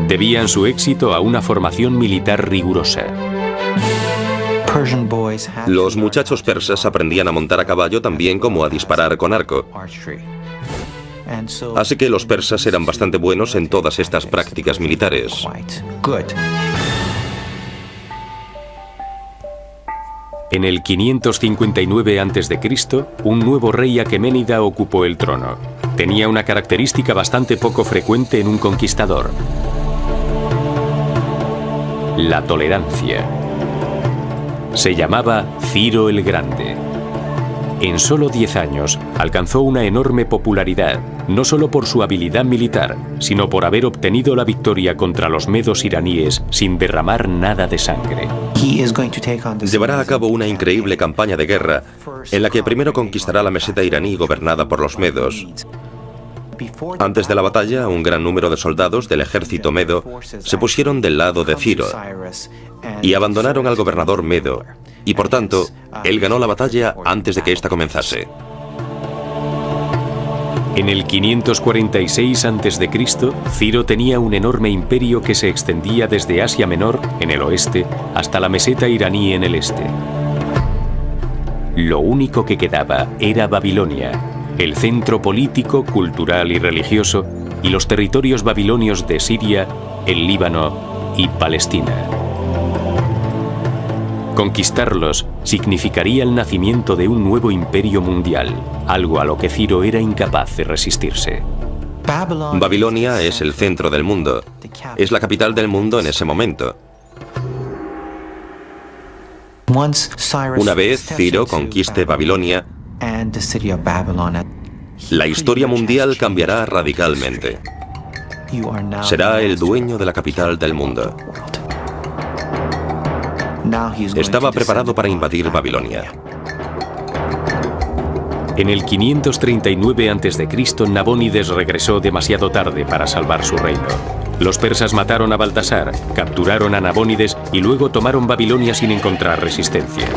Debían su éxito a una formación militar rigurosa. Los muchachos persas aprendían a montar a caballo tan bien como a disparar con arco. Así que los persas eran bastante buenos en todas estas prácticas militares. En el 559 a.C., un nuevo rey aqueménida ocupó el trono. Tenía una característica bastante poco frecuente en un conquistador: la tolerancia. Se llamaba Ciro el Grande. En solo 10 años alcanzó una enorme popularidad, no solo por su habilidad militar, sino por haber obtenido la victoria contra los medos iraníes sin derramar nada de sangre. Llevará a cabo una increíble campaña de guerra en la que primero conquistará la meseta iraní gobernada por los medos. Antes de la batalla, un gran número de soldados del ejército medo se pusieron del lado de Ciro y abandonaron al gobernador medo, y por tanto, él ganó la batalla antes de que ésta comenzase. En el 546 a.C., Ciro tenía un enorme imperio que se extendía desde Asia Menor, en el oeste, hasta la meseta iraní en el este. Lo único que quedaba era Babilonia, el centro político, cultural y religioso, y los territorios babilonios de Siria, el Líbano y Palestina. Conquistarlos significaría el nacimiento de un nuevo imperio mundial, algo a lo que Ciro era incapaz de resistirse. Babilonia es el centro del mundo. Es la capital del mundo en ese momento. Una vez Ciro conquiste Babilonia, la historia mundial cambiará radicalmente. Será el dueño de la capital del mundo. Estaba preparado para invadir Babilonia. En el 539 a.C., Nabónides regresó demasiado tarde para salvar su reino. Los persas mataron a Baltasar, capturaron a Nabónides y luego tomaron Babilonia sin encontrar resistencia.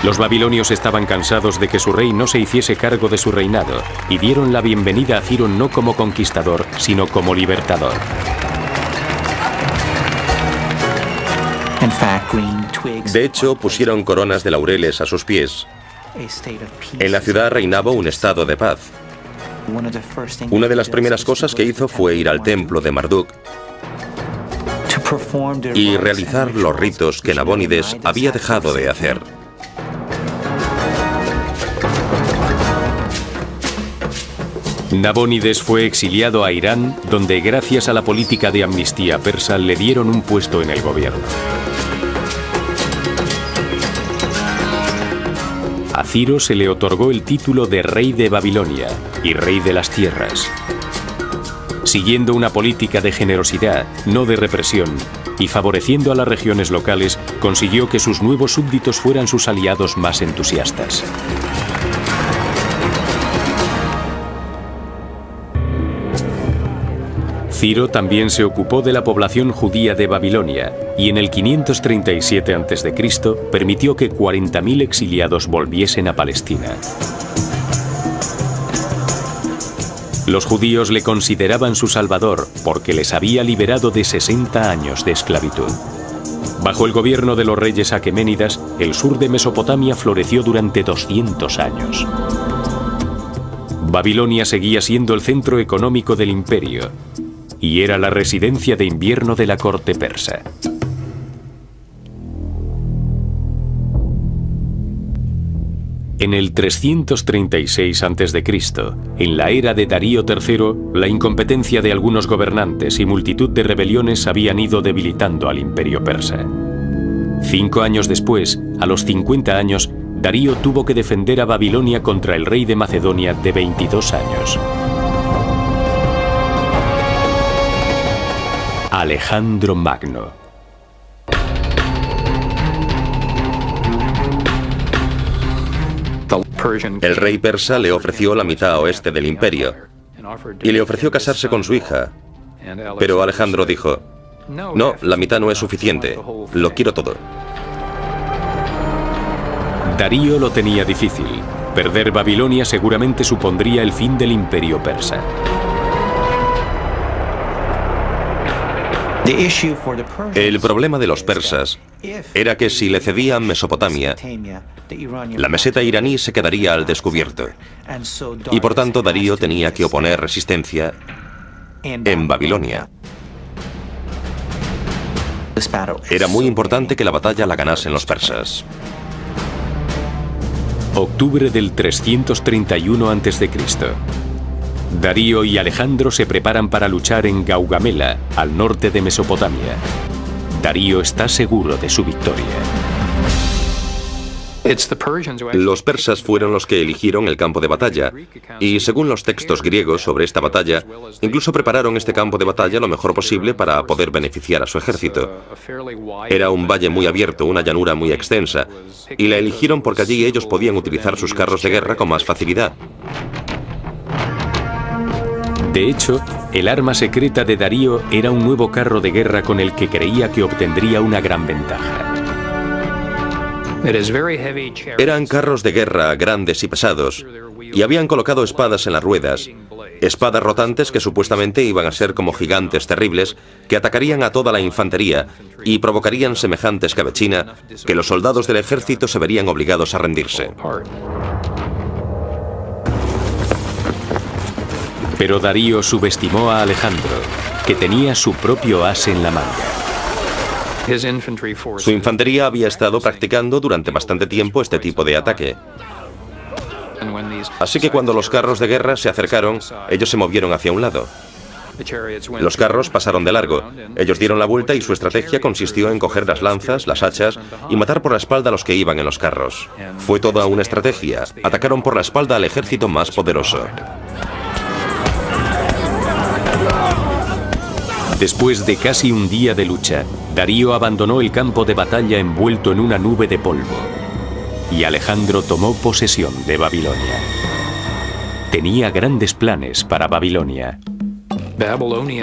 Los babilonios estaban cansados de que su rey no se hiciese cargo de su reinado y dieron la bienvenida a Ciro no como conquistador, sino como libertador. De hecho, pusieron coronas de laureles a sus pies. En la ciudad reinaba un estado de paz. Una de las primeras cosas que hizo fue ir al templo de Marduk y realizar los ritos que Nabónides había dejado de hacer. Nabónides fue exiliado a Irán, donde gracias a la política de amnistía persa le dieron un puesto en el gobierno. A Ciro se le otorgó el título de rey de Babilonia y rey de las tierras. Siguiendo una política de generosidad, no de represión, y favoreciendo a las regiones locales, consiguió que sus nuevos súbditos fueran sus aliados más entusiastas. Ciro también se ocupó de la población judía de Babilonia y en el 537 a.C. permitió que 40.000 exiliados volviesen a Palestina. Los judíos le consideraban su salvador porque les había liberado de 60 años de esclavitud. Bajo el gobierno de los reyes aqueménidas, el sur de Mesopotamia floreció durante 200 años. Babilonia seguía siendo el centro económico del imperio y era la residencia de invierno de la corte persa. En el 336 a.C., en la era de Darío III, la incompetencia de algunos gobernantes y multitud de rebeliones habían ido debilitando al imperio persa. 5 años después, a los 50 años, Darío tuvo que defender a Babilonia contra el rey de Macedonia de 22 años. Alejandro Magno. El rey persa le ofreció la mitad oeste del imperio y le ofreció casarse con su hija, Pero Alejandro dijo: no, la mitad no es suficiente, lo quiero todo. Darío lo tenía difícil. Perder Babilonia seguramente supondría el fin del imperio persa. El problema de los persas era que si le cedían Mesopotamia, la meseta iraní se quedaría al descubierto. Y por tanto Darío tenía que oponer resistencia en Babilonia. Era muy importante que la batalla la ganasen los persas. Octubre del 331 a.C. Darío y Alejandro se preparan para luchar en Gaugamela, al norte de Mesopotamia. Darío está seguro de su victoria. Los persas fueron los que eligieron el campo de batalla, y según los textos griegos sobre esta batalla, incluso prepararon este campo de batalla lo mejor posible para poder beneficiar a su ejército. Era un valle muy abierto, una llanura muy extensa, y la eligieron porque allí ellos podían utilizar sus carros de guerra con más facilidad. De hecho, el arma secreta de Darío era un nuevo carro de guerra con el que creía que obtendría una gran ventaja. Eran carros de guerra grandes y pesados, y habían colocado espadas en las ruedas, espadas rotantes que supuestamente iban a ser como gigantes terribles que atacarían a toda la infantería y provocarían semejante escabechina que los soldados del ejército se verían obligados a rendirse. Pero Darío subestimó a Alejandro, que tenía su propio as en la manga. Su infantería había estado practicando durante bastante tiempo este tipo de ataque. Así que cuando los carros de guerra se acercaron, ellos se movieron hacia un lado. Los carros pasaron de largo. Ellos dieron la vuelta y su estrategia consistió en coger las lanzas, las hachas y matar por la espalda a los que iban en los carros. Fue toda una estrategia. Atacaron por la espalda al ejército más poderoso. Después de casi un día de lucha, Darío abandonó el campo de batalla envuelto en una nube de polvo, y Alejandro tomó posesión de Babilonia. Tenía grandes planes para Babilonia.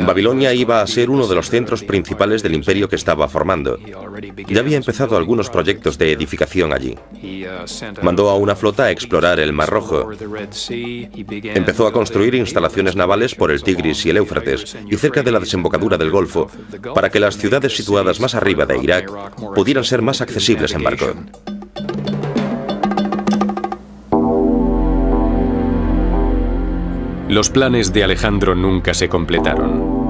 Babilonia iba a ser uno de los centros principales del imperio que estaba formando. Ya había empezado algunos proyectos de edificación allí. Mandó a una flota a explorar el Mar Rojo. Empezó a construir instalaciones navales por el Tigris y el Éufrates y cerca de la desembocadura del Golfo, para que las ciudades situadas más arriba de Irak pudieran ser más accesibles en barco. Los planes de Alejandro nunca se completaron.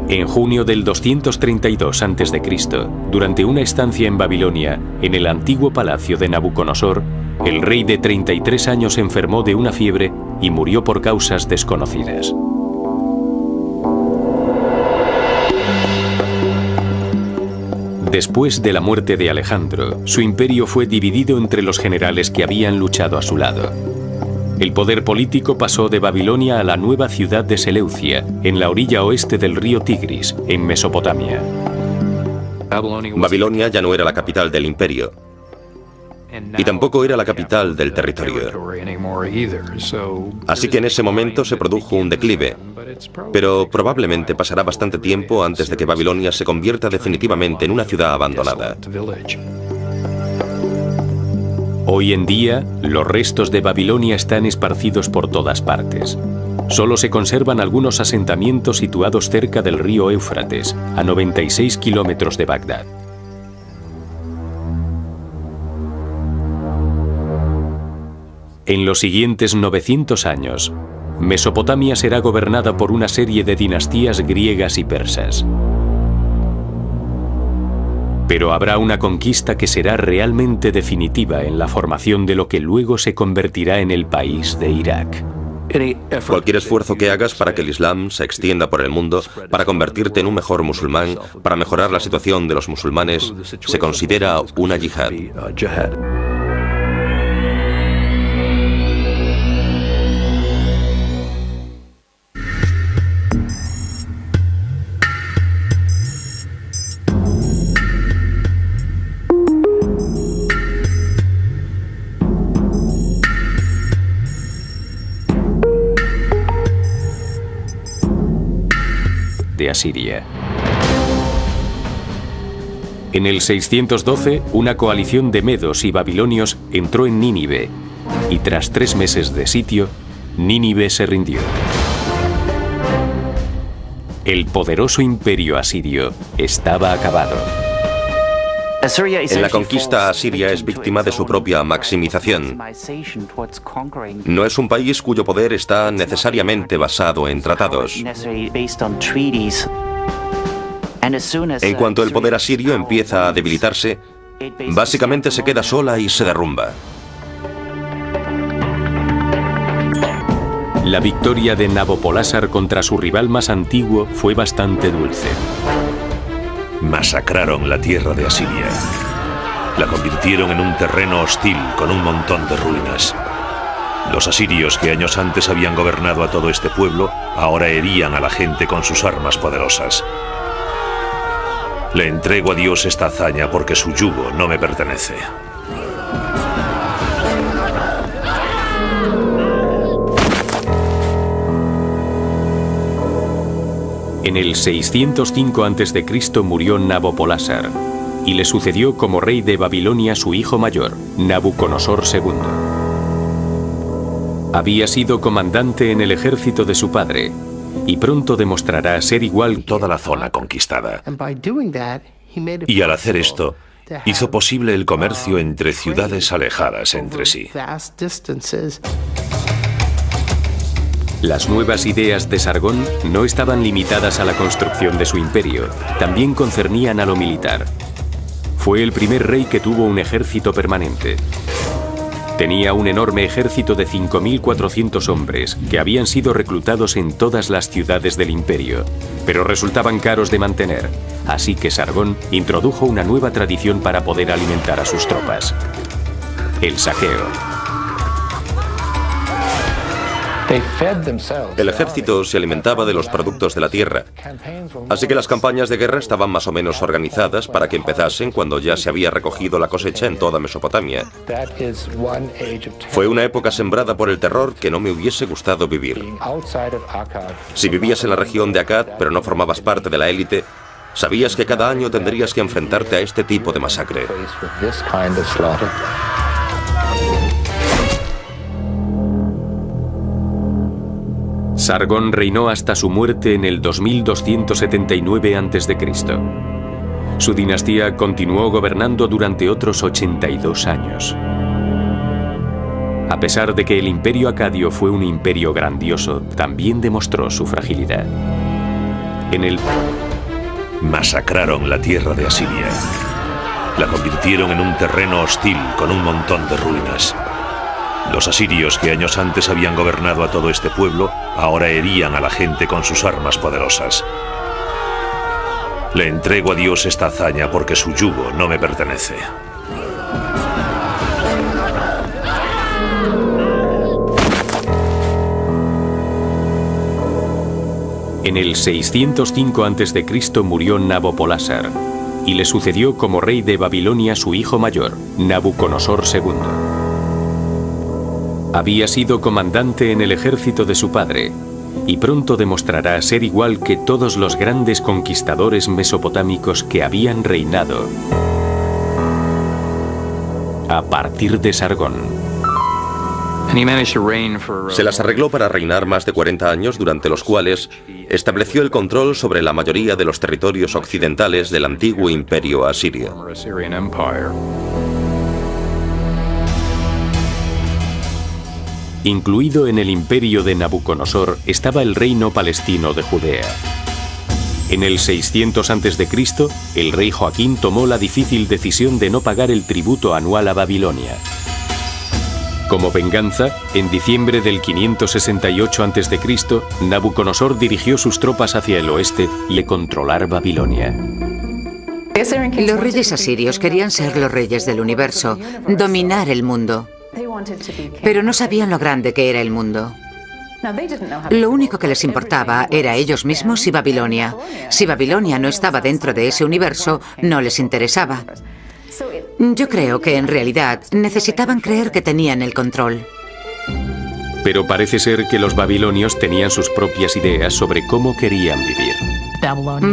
En junio del 232 a.C., durante una estancia en Babilonia, en el antiguo palacio de Nabucodonosor, el rey de 33 años enfermó de una fiebre y murió por causas desconocidas. Después de la muerte de Alejandro, su imperio fue dividido entre los generales que habían luchado a su lado. El poder político pasó de Babilonia a la nueva ciudad de Seleucia, en la orilla oeste del río Tigris, en Mesopotamia. Babilonia ya no era la capital del imperio, y tampoco era la capital del territorio. Así que en ese momento se produjo un declive, pero probablemente pasará bastante tiempo antes de que Babilonia se convierta definitivamente en una ciudad abandonada. Hoy en día, los restos de Babilonia están esparcidos por todas partes. Solo se conservan algunos asentamientos situados cerca del río Éufrates, a 96 kilómetros de Bagdad. En los siguientes 900 años, Mesopotamia será gobernada por una serie de dinastías griegas y persas. Pero habrá una conquista que será realmente definitiva en la formación de lo que luego se convertirá en el país de Irak. Cualquier esfuerzo que hagas para que el Islam se extienda por el mundo, para convertirte en un mejor musulmán, para mejorar la situación de los musulmanes, se considera una yihad. de Asiria. En el 612, una coalición de medos y babilonios entró en Nínive, y tras 3 meses de sitio, Nínive se rindió. El poderoso imperio asirio estaba acabado. En la conquista, Asiria es víctima de su propia maximización. No es un país cuyo poder está necesariamente basado en tratados. En cuanto el poder asirio empieza a debilitarse, básicamente se queda sola y se derrumba. La victoria de Nabopolásar contra su rival más antiguo fue bastante dulce. Masacraron la tierra de Asiria. La convirtieron en un terreno hostil con un montón de ruinas. Los asirios, que años antes habían gobernado a todo este pueblo, ahora herían a la gente con sus armas poderosas. Le entrego a Dios esta hazaña porque su yugo no me pertenece. En el 605 a.C. murió Nabopolásar, y le sucedió como rey de Babilonia su hijo mayor, Nabucodonosor II. Había sido comandante en el ejército de su padre, y pronto demostrará ser igual toda la zona conquistada. Y al hacer esto, hizo posible el comercio entre ciudades alejadas entre sí. Las nuevas ideas de Sargón no estaban limitadas a la construcción de su imperio, también concernían a lo militar. Fue el primer rey que tuvo un ejército permanente. Tenía un enorme ejército de 5.400 hombres que habían sido reclutados en todas las ciudades del imperio, pero resultaban caros de mantener, así que Sargón introdujo una nueva tradición para poder alimentar a sus tropas: el saqueo. El ejército se alimentaba de los productos de la tierra, así que las campañas de guerra estaban más o menos organizadas para que empezasen cuando ya se había recogido la cosecha en toda Mesopotamia. Fue una época sembrada por el terror que no me hubiese gustado vivir. Si vivías en la región de Akkad, pero no formabas parte de la élite, sabías que cada año tendrías que enfrentarte a este tipo de masacre. Sargón reinó hasta su muerte en el 2279 a.C. Su dinastía continuó gobernando durante otros 82 años. A pesar de que el imperio acadio fue un imperio grandioso, también demostró su fragilidad. Masacraron la tierra de Asiria. La convirtieron en un terreno hostil con un montón de ruinas. Los asirios, que años antes habían gobernado a todo este pueblo, ahora herían a la gente con sus armas poderosas. Le entrego a Dios esta hazaña porque su yugo no me pertenece. En el 605 a.C. murió Nabopolásar, y le sucedió como rey de Babilonia su hijo mayor, Nabucodonosor II. Había sido comandante en el ejército de su padre, y pronto demostrará ser igual que todos los grandes conquistadores mesopotámicos que habían reinado a partir de Sargón. Se las arregló para reinar más de 40 años, durante los cuales estableció el control sobre la mayoría de los territorios occidentales del antiguo imperio asirio. Incluido en el imperio de Nabucodonosor estaba el reino palestino de Judea. En el 600 a.C., el rey Joaquín tomó la difícil decisión de no pagar el tributo anual a Babilonia. Como venganza, en diciembre del 568 a.C., Nabucodonosor dirigió sus tropas hacia el oeste y controlar Babilonia. Los reyes asirios querían ser los reyes del universo, dominar el mundo. Pero no sabían lo grande que era el mundo. Lo único que les importaba era ellos mismos y Babilonia. Si Babilonia no estaba dentro de ese universo, no les interesaba. Yo creo que en realidad necesitaban creer que tenían el control. Pero parece ser que los babilonios tenían sus propias ideas sobre cómo querían vivir.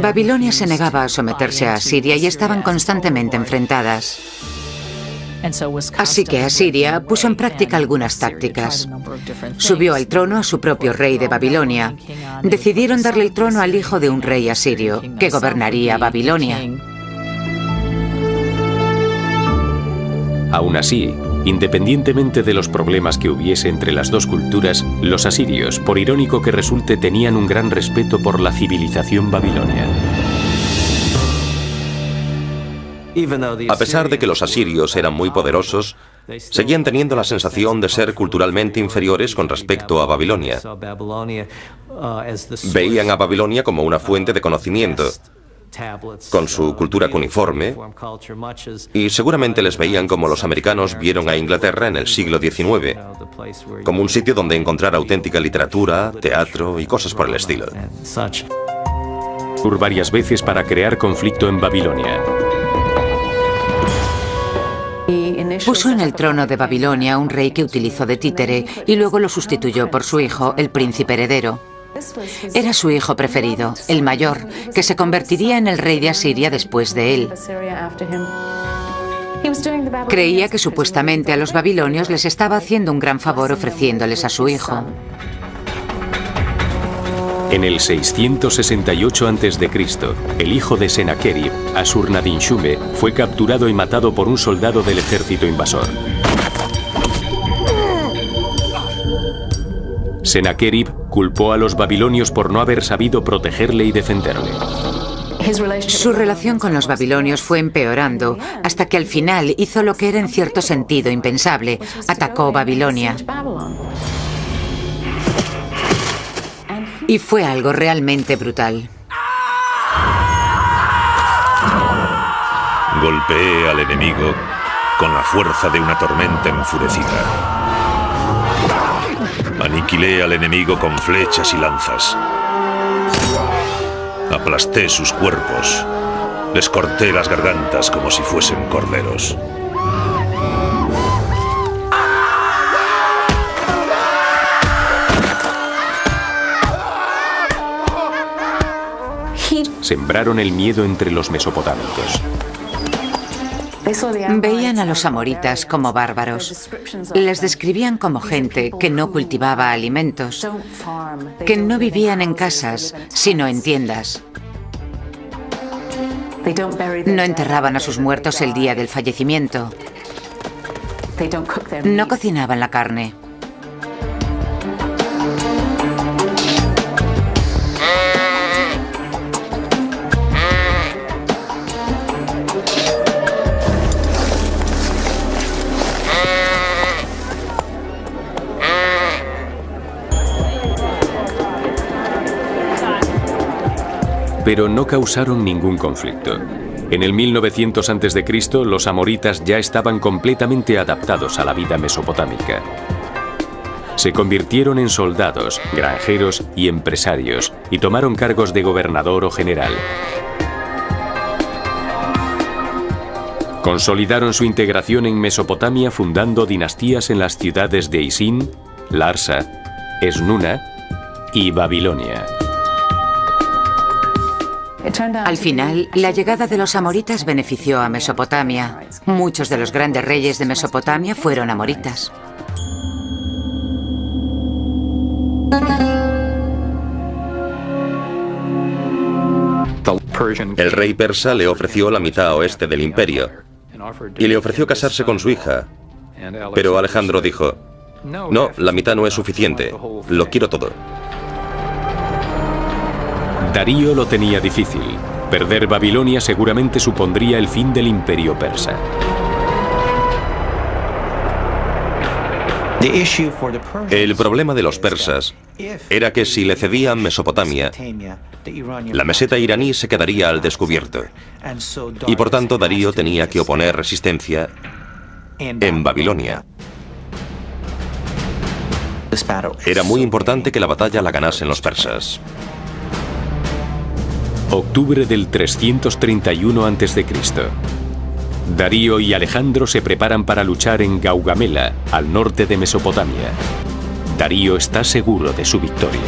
Babilonia se negaba a someterse a Asiria y estaban constantemente enfrentadas. Así que Asiria puso en práctica algunas tácticas. Subió al trono a su propio rey de Babilonia. Decidieron darle el trono al hijo de un rey asirio, que gobernaría Babilonia. Aún así, independientemente de los problemas que hubiese entre las dos culturas, los asirios, por irónico que resulte, tenían un gran respeto por la civilización babilonia. A pesar de que los asirios eran muy poderosos, seguían teniendo la sensación de ser culturalmente inferiores con respecto a Babilonia. Veían a Babilonia como una fuente de conocimiento, con su cultura cuneiforme, y seguramente les veían como los americanos vieron a Inglaterra en el siglo XIX, como un sitio donde encontrar auténtica literatura, teatro y cosas por el estilo. Varias veces para crear conflicto en Babilonia. Puso en el trono de Babilonia a un rey que utilizó de títere y luego lo sustituyó por su hijo, el príncipe heredero. Era su hijo preferido, el mayor, que se convertiría en el rey de Asiria después de él. Creía que supuestamente a los babilonios les estaba haciendo un gran favor ofreciéndoles a su hijo. En el 668 a.C., el hijo de Sennacherib, Ashur-nadin-shum, fue capturado y matado por un soldado del ejército invasor. Sennacherib culpó a los babilonios por no haber sabido protegerle y defenderle. Su relación con los babilonios fue empeorando hasta que al final hizo lo que era en cierto sentido impensable: atacó Babilonia. Y fue algo realmente brutal. Golpeé al enemigo con la fuerza de una tormenta enfurecida. Aniquilé al enemigo con flechas y lanzas. Aplasté sus cuerpos. Les corté las gargantas como si fuesen corderos. Sembraron el miedo entre los mesopotámicos. Veían a los amoritas como bárbaros. Les describían como gente que no cultivaba alimentos, que no vivían en casas, sino en tiendas. No enterraban a sus muertos el día del fallecimiento. No cocinaban la carne. Pero no causaron ningún conflicto. En el 1900 a.C., los amoritas ya estaban completamente adaptados a la vida mesopotámica. Se convirtieron en soldados, granjeros y empresarios, y tomaron cargos de gobernador o general. Consolidaron su integración en Mesopotamia fundando dinastías en las ciudades de Isin, Larsa, Esnuna y Babilonia. Al final, la llegada de los amoritas benefició a Mesopotamia. Muchos de los grandes reyes de Mesopotamia fueron amoritas. El rey persa le ofreció la mitad oeste del imperio y le ofreció casarse con su hija. Pero Alejandro dijo: no, la mitad no es suficiente, lo quiero todo. Darío lo tenía difícil. Perder Babilonia seguramente supondría el fin del imperio persa. El problema de los persas era que si le cedían Mesopotamia, la meseta iraní se quedaría al descubierto. Y por tanto Darío tenía que oponer resistencia en Babilonia. Era muy importante que la batalla la ganasen los persas. Octubre del 331 a.C. Darío y Alejandro se preparan para luchar en Gaugamela, al norte de Mesopotamia. Darío está seguro de su victoria.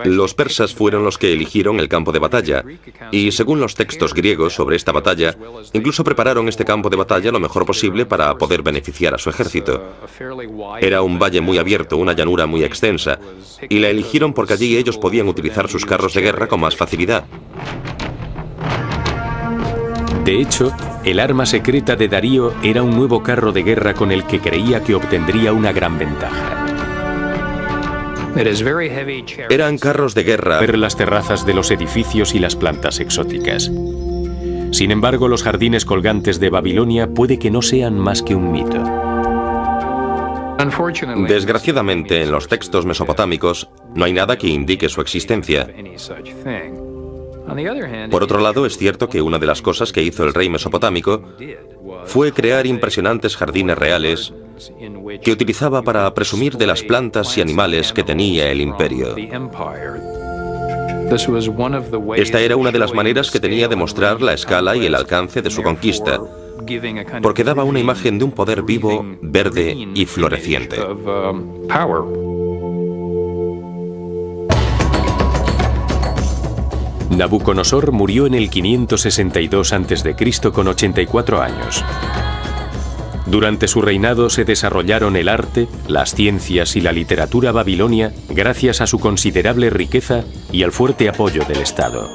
Los persas fueron los que eligieron el campo de batalla, y según los textos griegos sobre esta batalla, incluso prepararon este campo de batalla lo mejor posible para poder beneficiar a su ejército. Era un valle muy abierto, una llanura muy extensa, y la eligieron porque allí ellos podían utilizar sus carros de guerra con más facilidad. De hecho, el arma secreta de Darío era un nuevo carro de guerra con el que creía que obtendría una gran ventaja. Eran carros de guerra. Ver las terrazas de los edificios y las plantas exóticas. Sin embargo, los jardines colgantes de Babilonia puede que no sean más que un mito. Desgraciadamente, en los textos mesopotámicos no hay nada que indique su existencia. Por otro lado, es cierto que una de las cosas que hizo el rey mesopotámico fue crear impresionantes jardines reales que utilizaba para presumir de las plantas y animales que tenía el imperio. Esta era una de las maneras que tenía de mostrar la escala y el alcance de su conquista, porque daba una imagen de un poder vivo, verde y floreciente. Nabucodonosor murió en el 562 a.C. con 84 años. Durante su reinado se desarrollaron el arte, las ciencias y la literatura babilonia gracias a su considerable riqueza y al fuerte apoyo del Estado.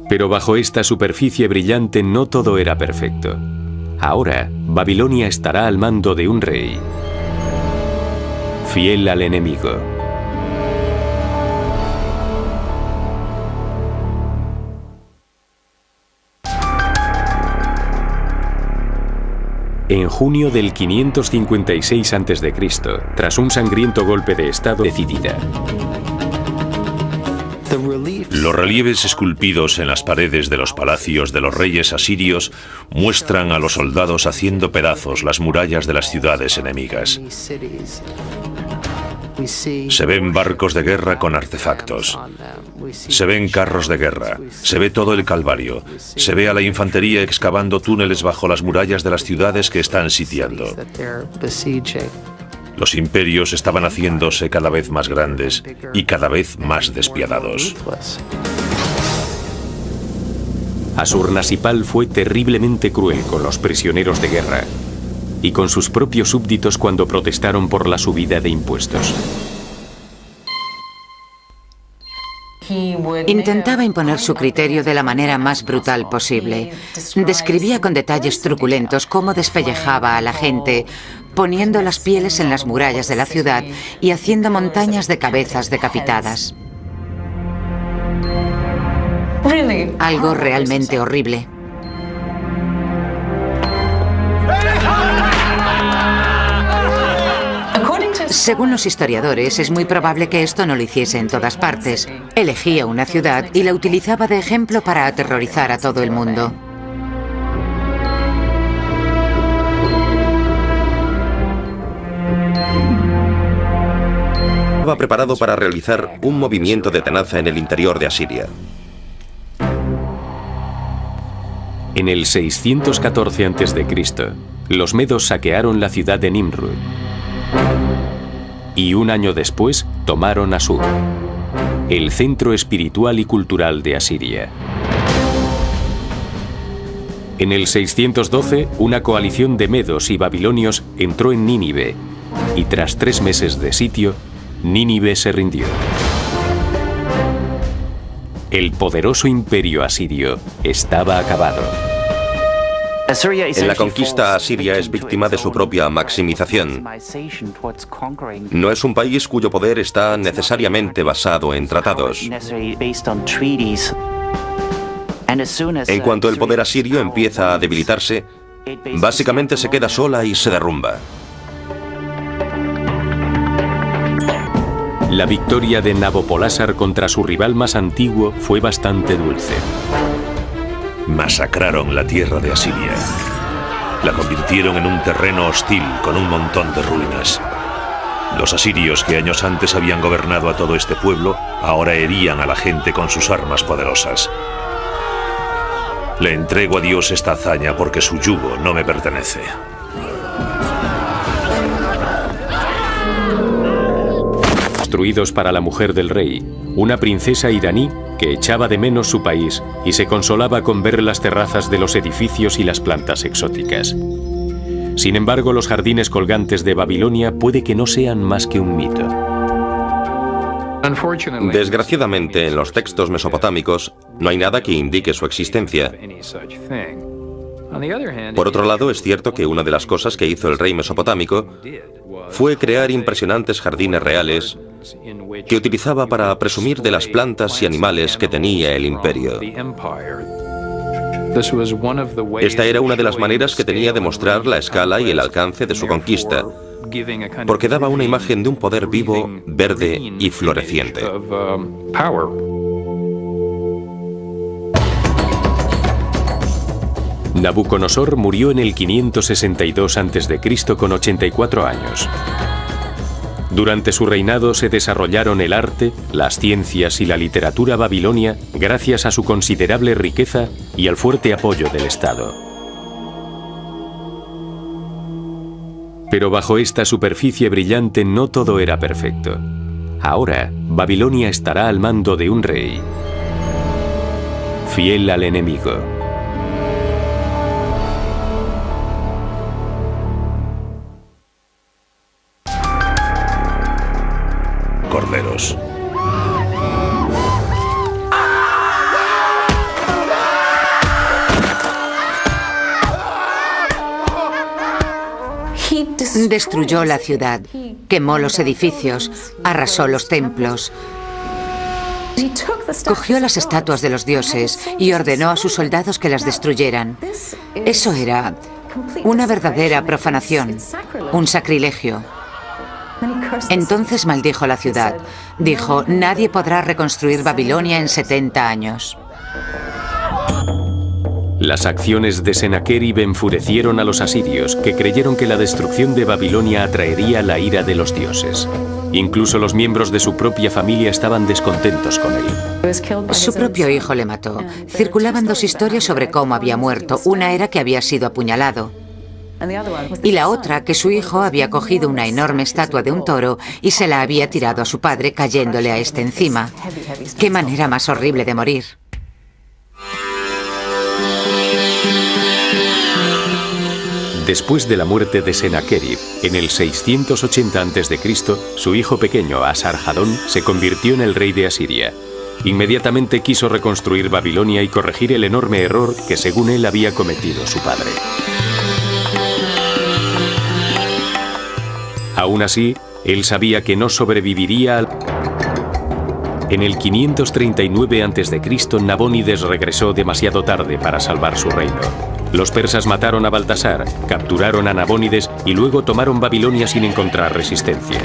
Pero bajo esta superficie brillante no todo era perfecto. Ahora, Babilonia estará al mando de un rey, fiel al enemigo. En junio del 556 a.C., tras un sangriento golpe de estado, decidida. Los relieves esculpidos en las paredes de los palacios de los reyes asirios muestran a los soldados haciendo pedazos las murallas de las ciudades enemigas. Se ven barcos de guerra con artefactos. Se ven carros de guerra. Se ve todo el calvario. Se ve a la infantería excavando túneles bajo las murallas de las ciudades que están sitiando. Los imperios estaban haciéndose cada vez más grandes y cada vez más despiadados. Asurnasipal fue terriblemente cruel con los prisioneros de guerra y con sus propios súbditos cuando protestaron por la subida de impuestos. Intentaba imponer su criterio de la manera más brutal posible. Describía con detalles truculentos cómo despellejaba a la gente, poniendo las pieles en las murallas de la ciudad y haciendo montañas de cabezas decapitadas. Algo realmente horrible. Según los historiadores, es muy probable que esto no lo hiciese en todas partes. Elegía una ciudad y la utilizaba de ejemplo para aterrorizar a todo el mundo. Estaba preparado para realizar un movimiento de tenaza en el interior de Asiria. En el 614 a.C., los medos saquearon la ciudad de Nimrud. Y un año después tomaron Asur, el centro espiritual y cultural de Asiria. En el 612, una coalición de medos y babilonios entró en Nínive, y tras 3 meses de sitio, Nínive se rindió. El poderoso imperio asirio estaba acabado. En la conquista, Asiria es víctima de su propia maximización. No es un país cuyo poder está necesariamente basado en tratados. En cuanto el poder asirio empieza a debilitarse, básicamente se queda sola y se derrumba. La victoria de Nabopolásar contra su rival más antiguo fue bastante dulce. Masacraron la tierra de Asiria. La convirtieron en un terreno hostil con un montón de ruinas. Los asirios que años antes habían gobernado a todo este pueblo, ahora herían a la gente con sus armas poderosas. Le entrego a Dios esta hazaña porque su yugo no me pertenece. Construidos para la mujer del rey, una princesa iraní que echaba de menos su país y se consolaba con ver las terrazas de los edificios y las plantas exóticas. Sin embargo, los jardines colgantes de Babilonia puede que no sean más que un mito. Desgraciadamente, en los textos mesopotámicos no hay nada que indique su existencia. Por otro lado, es cierto que una de las cosas que hizo el rey mesopotámico fue crear impresionantes jardines reales que utilizaba para presumir de las plantas y animales que tenía el imperio. Esta era una de las maneras que tenía de mostrar la escala y el alcance de su conquista, porque daba una imagen de un poder vivo, verde y floreciente. Nabucodonosor murió en el 562 a.C. con 84 años. Durante su reinado se desarrollaron el arte, las ciencias y la literatura babilonia gracias a su considerable riqueza y al fuerte apoyo del Estado. Pero bajo esta superficie brillante no todo era perfecto. Ahora, Babilonia estará al mando de un rey fiel al enemigo. Corderos. Destruyó la ciudad, quemó los edificios, arrasó los templos, cogió las estatuas de los dioses y ordenó a sus soldados que las destruyeran. Eso era una verdadera profanación, un sacrilegio. Entonces maldijo la ciudad. Dijo, nadie podrá reconstruir Babilonia en 70 años. Las acciones de Sennacherib enfurecieron a los asirios, que creyeron que la destrucción de Babilonia atraería la ira de los dioses. Incluso los miembros de su propia familia estaban descontentos con él. Su propio hijo le mató. Circulaban dos historias sobre cómo había muerto. Una era que había sido apuñalado. Y la otra, que su hijo había cogido una enorme estatua de un toro y se la había tirado a su padre, cayéndole a este encima. ¡Qué manera más horrible de morir! Después de la muerte de Sennacherib, en el 680 a.C., su hijo pequeño, Asarhadón, se convirtió en el rey de Asiria. Inmediatamente quiso reconstruir Babilonia y corregir el enorme error que, según él, había cometido su padre. Aún así, él sabía que no sobreviviría al... En el 539 a.C., Nabónides regresó demasiado tarde para salvar su reino. Los persas mataron a Baltasar, capturaron a Nabónides y luego tomaron Babilonia sin encontrar resistencia.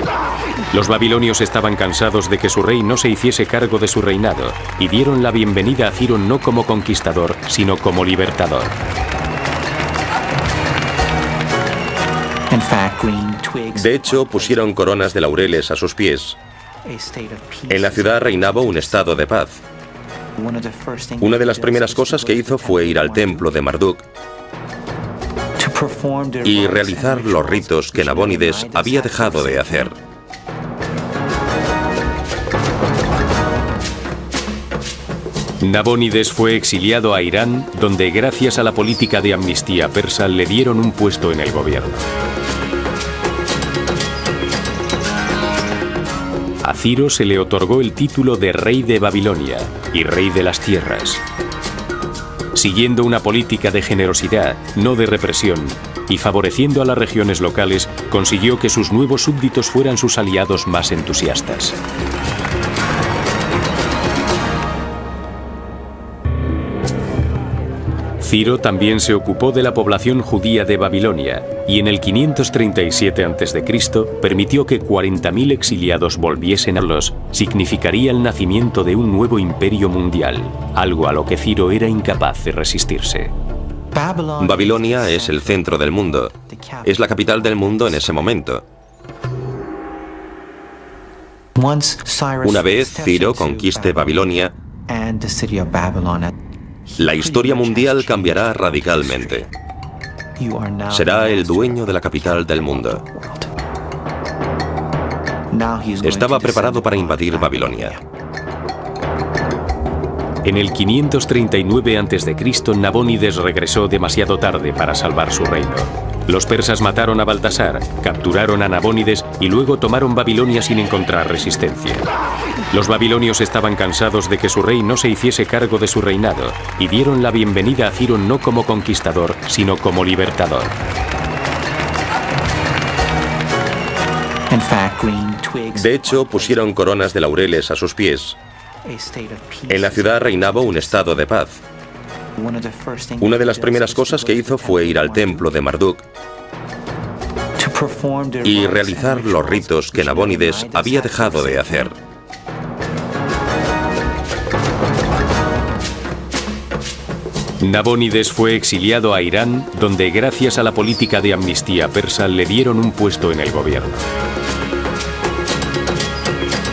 Los babilonios estaban cansados de que su rey no se hiciese cargo de su reinado y dieron la bienvenida a Ciro no como conquistador, sino como libertador. De hecho, pusieron coronas de laureles a sus pies. En la ciudad reinaba un estado de paz. Una de las primeras cosas que hizo fue ir al templo de Marduk y realizar los ritos que Nabónides había dejado de hacer. Nabónides fue exiliado a Irán, donde gracias a la política de amnistía persa le dieron un puesto en el gobierno. A Ciro se le otorgó el título de rey de Babilonia y rey de las tierras. Siguiendo una política de generosidad, no de represión, y favoreciendo a las regiones locales, consiguió que sus nuevos súbditos fueran sus aliados más entusiastas. Ciro también se ocupó de la población judía de Babilonia y en el 537 a.C. permitió que 40.000 exiliados volviesen a los. Significaría el nacimiento de un nuevo imperio mundial, algo a lo que Ciro era incapaz de resistirse. Babilonia es el centro del mundo. Es la capital del mundo en ese momento. Una vez Ciro conquiste Babilonia, La historia mundial cambiará radicalmente. Será el dueño de la capital del mundo. Estaba preparado para invadir Babilonia. En el 539 a.C., Nabónides regresó demasiado tarde para salvar su reino. Los persas mataron a Baltasar, capturaron a Nabónides y luego tomaron Babilonia sin encontrar resistencia. Los babilonios estaban cansados de que su rey no se hiciese cargo de su reinado y dieron la bienvenida a Ciro no como conquistador, sino como libertador. De hecho, pusieron coronas de laureles a sus pies. En la ciudad reinaba un estado de paz. Una de las primeras cosas que hizo fue ir al templo de Marduk y realizar los ritos que Nabónides había dejado de hacer. Nabónides fue exiliado a Irán, donde gracias a la política de amnistía persa le dieron un puesto en el gobierno.